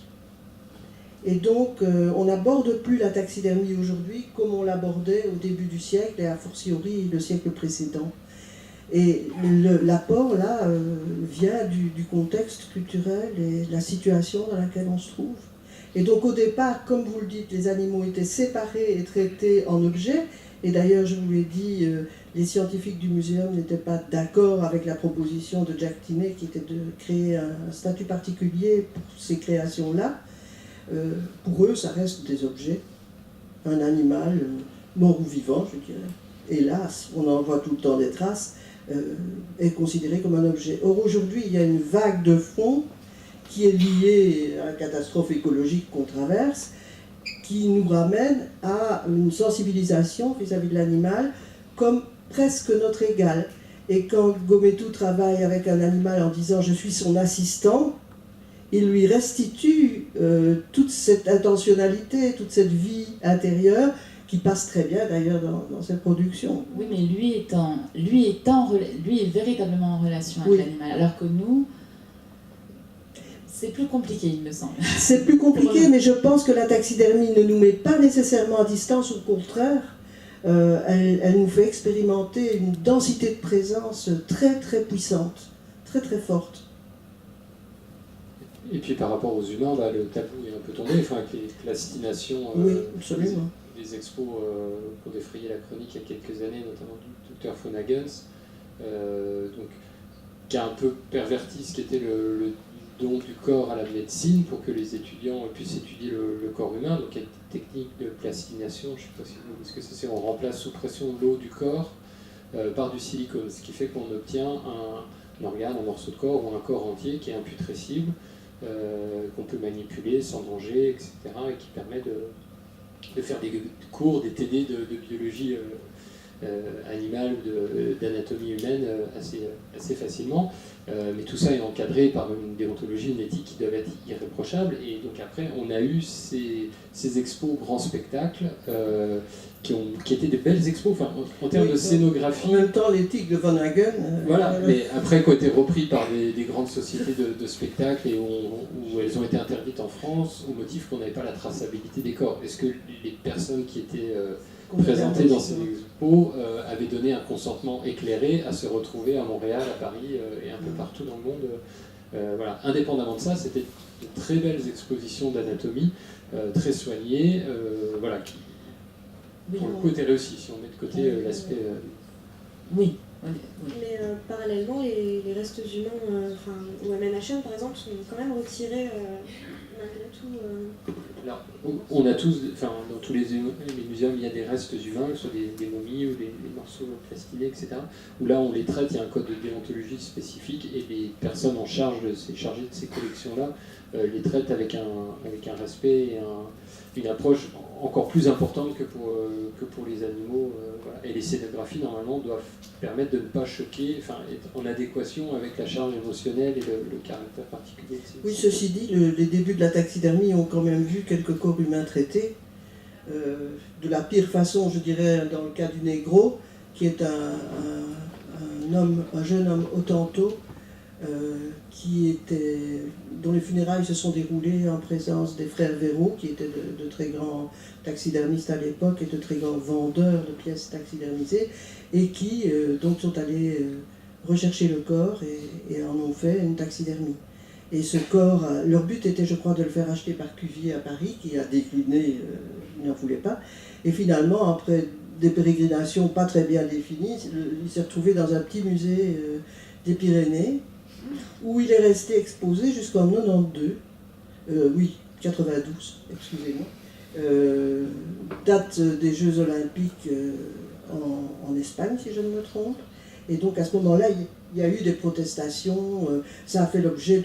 Et donc, on n'aborde plus la taxidermie aujourd'hui comme on l'abordait au début du siècle, et a fortiori le siècle précédent. Et l'apport, là, vient du contexte culturel et de la situation dans laquelle on se trouve. Et donc, au départ, comme vous le dites, les animaux étaient séparés et traités en objets. Et d'ailleurs, je vous l'ai dit, les scientifiques du muséum n'étaient pas d'accord avec la proposition de Jack Tinney, qui était de créer un statut particulier pour ces créations-là. Pour eux, ça reste des objets. Un animal, mort ou vivant, je dirais. Hélas, on en voit tout le temps des traces, est considéré comme un objet. Or, aujourd'hui, il y a une vague de fond qui est liée à la catastrophe écologique qu'on traverse, qui nous ramène à une sensibilisation vis-à-vis de l'animal comme presque notre égal. Et quand Gometou travaille avec un animal en disant « je suis son assistant », il lui restitue toute cette intentionnalité, toute cette vie intérieure qui passe très bien d'ailleurs dans cette production. Oui, mais lui est véritablement en relation avec l'animal, alors que nous, c'est plus compliqué, il me semble. C'est plus compliqué, mais je pense que la taxidermie ne nous met pas nécessairement à distance, au contraire. Elle nous fait expérimenter une densité de présence très très puissante, très très forte. Et puis par rapport aux humains, le tabou est un peu tombé, enfin, avec les plastinations oui, absolument. Des expos pour défrayer la chronique il y a quelques années, notamment du Dr. Fonagens, donc, qui a un peu perverti ce qui était le don du corps à la médecine pour que les étudiants puissent étudier le corps humain. Donc il y a une technique de plastination, je ne sais pas si vous voyez ce que c'est, on remplace sous pression l'eau du corps par du silicone, ce qui fait qu'on obtient un organe, un morceau de corps ou un corps entier qui est imputrescible, qu'on peut manipuler sans danger, etc. et qui permet de faire des cours, des TD de biologie animale ou d'anatomie humaine assez facilement. Mais tout ça est encadré par une déontologie, une éthique qui doivent être irréprochables. Et donc après, on a eu ces expos grands spectacles qui étaient des belles expos, enfin, en termes de scénographie. En même temps, l'éthique de Van Hagen. Voilà, mais après, qui ont été repris par des grandes sociétés de spectacles et où elles ont été interdites en France au motif qu'on n'avait pas la traçabilité des corps. Est-ce que les personnes qui étaient présentées dans ces expos avaient donné un consentement éclairé à se retrouver à Montréal, à Paris et un peu partout dans le monde? Voilà. Indépendamment de ça, c'était de très belles expositions d'anatomie, très soignées, voilà, qui pour le coup étaient réussies, si on met de côté l'aspect... Oui. Mais parallèlement, les restes humains, ou MNHN par exemple, sont quand même retirés malgré tout. Alors, on a tous, dans tous les muséums, il y a des restes humains, que ce soit des momies ou des morceaux plastinés, etc. Où là, on les traite, il y a un code de déontologie spécifique et les personnes en charge chargées de ces collections-là les traitent avec un respect et une approche encore plus importante que pour les animaux. Voilà. Et les scénographies, normalement, doivent permettre de ne pas choquer, être en adéquation avec la charge émotionnelle et le caractère particulier. Oui, ceci dit, les débuts de la taxidermie ont quand même vu quelques corps humains traités. De la pire façon, je dirais, dans le cas du Negro, qui est un jeune homme Ottanto, dont les funérailles se sont déroulées en présence des frères Véraud, qui étaient de très grands taxidermistes à l'époque et de très grands vendeurs de pièces taxidermisées, et qui donc sont allés rechercher le corps et en ont fait une taxidermie. Et ce corps, leur but était, je crois, de le faire acheter par Cuvier à Paris, qui a décliné, il n'en voulait pas. Et finalement, après des pérégrinations pas très bien définies, il s'est retrouvé dans un petit musée des Pyrénées, où il est resté exposé jusqu'en 92, excusez-moi, date des Jeux Olympiques en Espagne, si je ne me trompe. Et donc à ce moment-là, il y a eu des protestations, ça a fait l'objet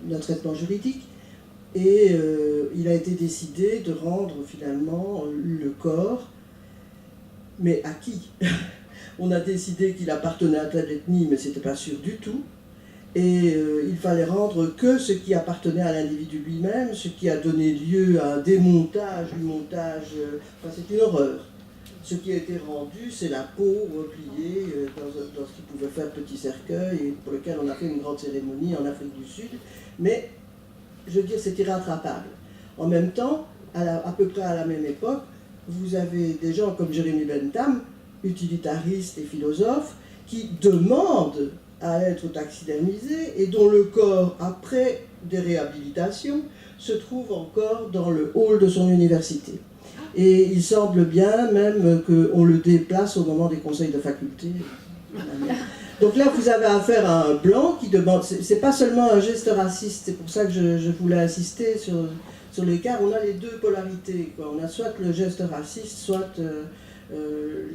d'un traitement juridique, et il a été décidé de rendre finalement le corps, mais à qui? On a décidé qu'il appartenait à telle ethnie, mais ce n'était pas sûr du tout. Et il fallait rendre que ce qui appartenait à l'individu lui-même, ce qui a donné lieu à un démontage, du montage, enfin c'est une horreur. Ce qui a été rendu, c'est la peau repliée dans ce qui pouvait faire petit cercueil, et pour lequel on a fait une grande cérémonie en Afrique du Sud. Mais, je veux dire, c'est irrattrapable. En même temps, à peu près à la même époque, vous avez des gens comme Jérémy Bentham, utilitariste et philosophe, qui demandent à être taxidermisé et dont le corps, après des réhabilitations, se trouve encore dans le hall de son université. Et il semble bien même qu'on le déplace au moment des conseils de faculté. Donc là, vous avez affaire à un blanc qui demande... C'est pas seulement un geste raciste, c'est pour ça que je voulais insister sur l'écart. On a les deux polarités, quoi. On a soit le geste raciste, soit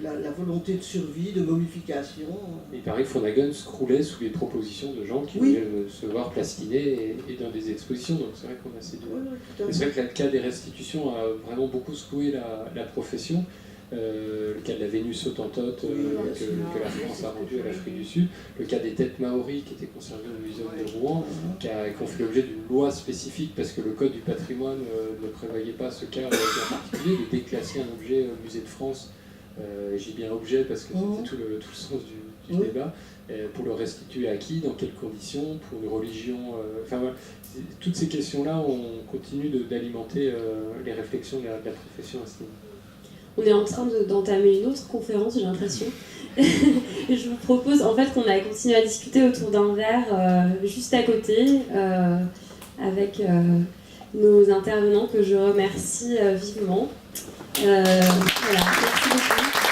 la volonté de survie, de momification. Il paraît que Flanagan se croulait sous les propositions de gens qui voulaient se voir plastiner et dans des expositions, donc c'est vrai qu'on a ces deux. Oui, c'est vrai que le cas des restitutions a vraiment beaucoup secoué la profession. Le cas de la Vénus Hottentote que la France a rendu à l'Afrique du Sud, le cas des têtes maoris qui étaient conservées au musée de Rouen, qui ont fait l'objet d'une loi spécifique parce que le Code du patrimoine ne prévoyait pas ce cas en particulier, de déclasser un objet au musée de France. J'ai bien objet parce que c'était tout le sens du débat, pour le restituer à qui, dans quelles conditions, pour une religion. Enfin voilà, toutes ces questions-là, on continue d'alimenter les réflexions de la profession à ce niveau. On est en train d'entamer une autre conférence, j'ai l'impression. Et je vous propose en fait qu'on a continué à discuter autour d'un verre juste à côté avec nos intervenants que je remercie vivement. Voilà, merci beaucoup.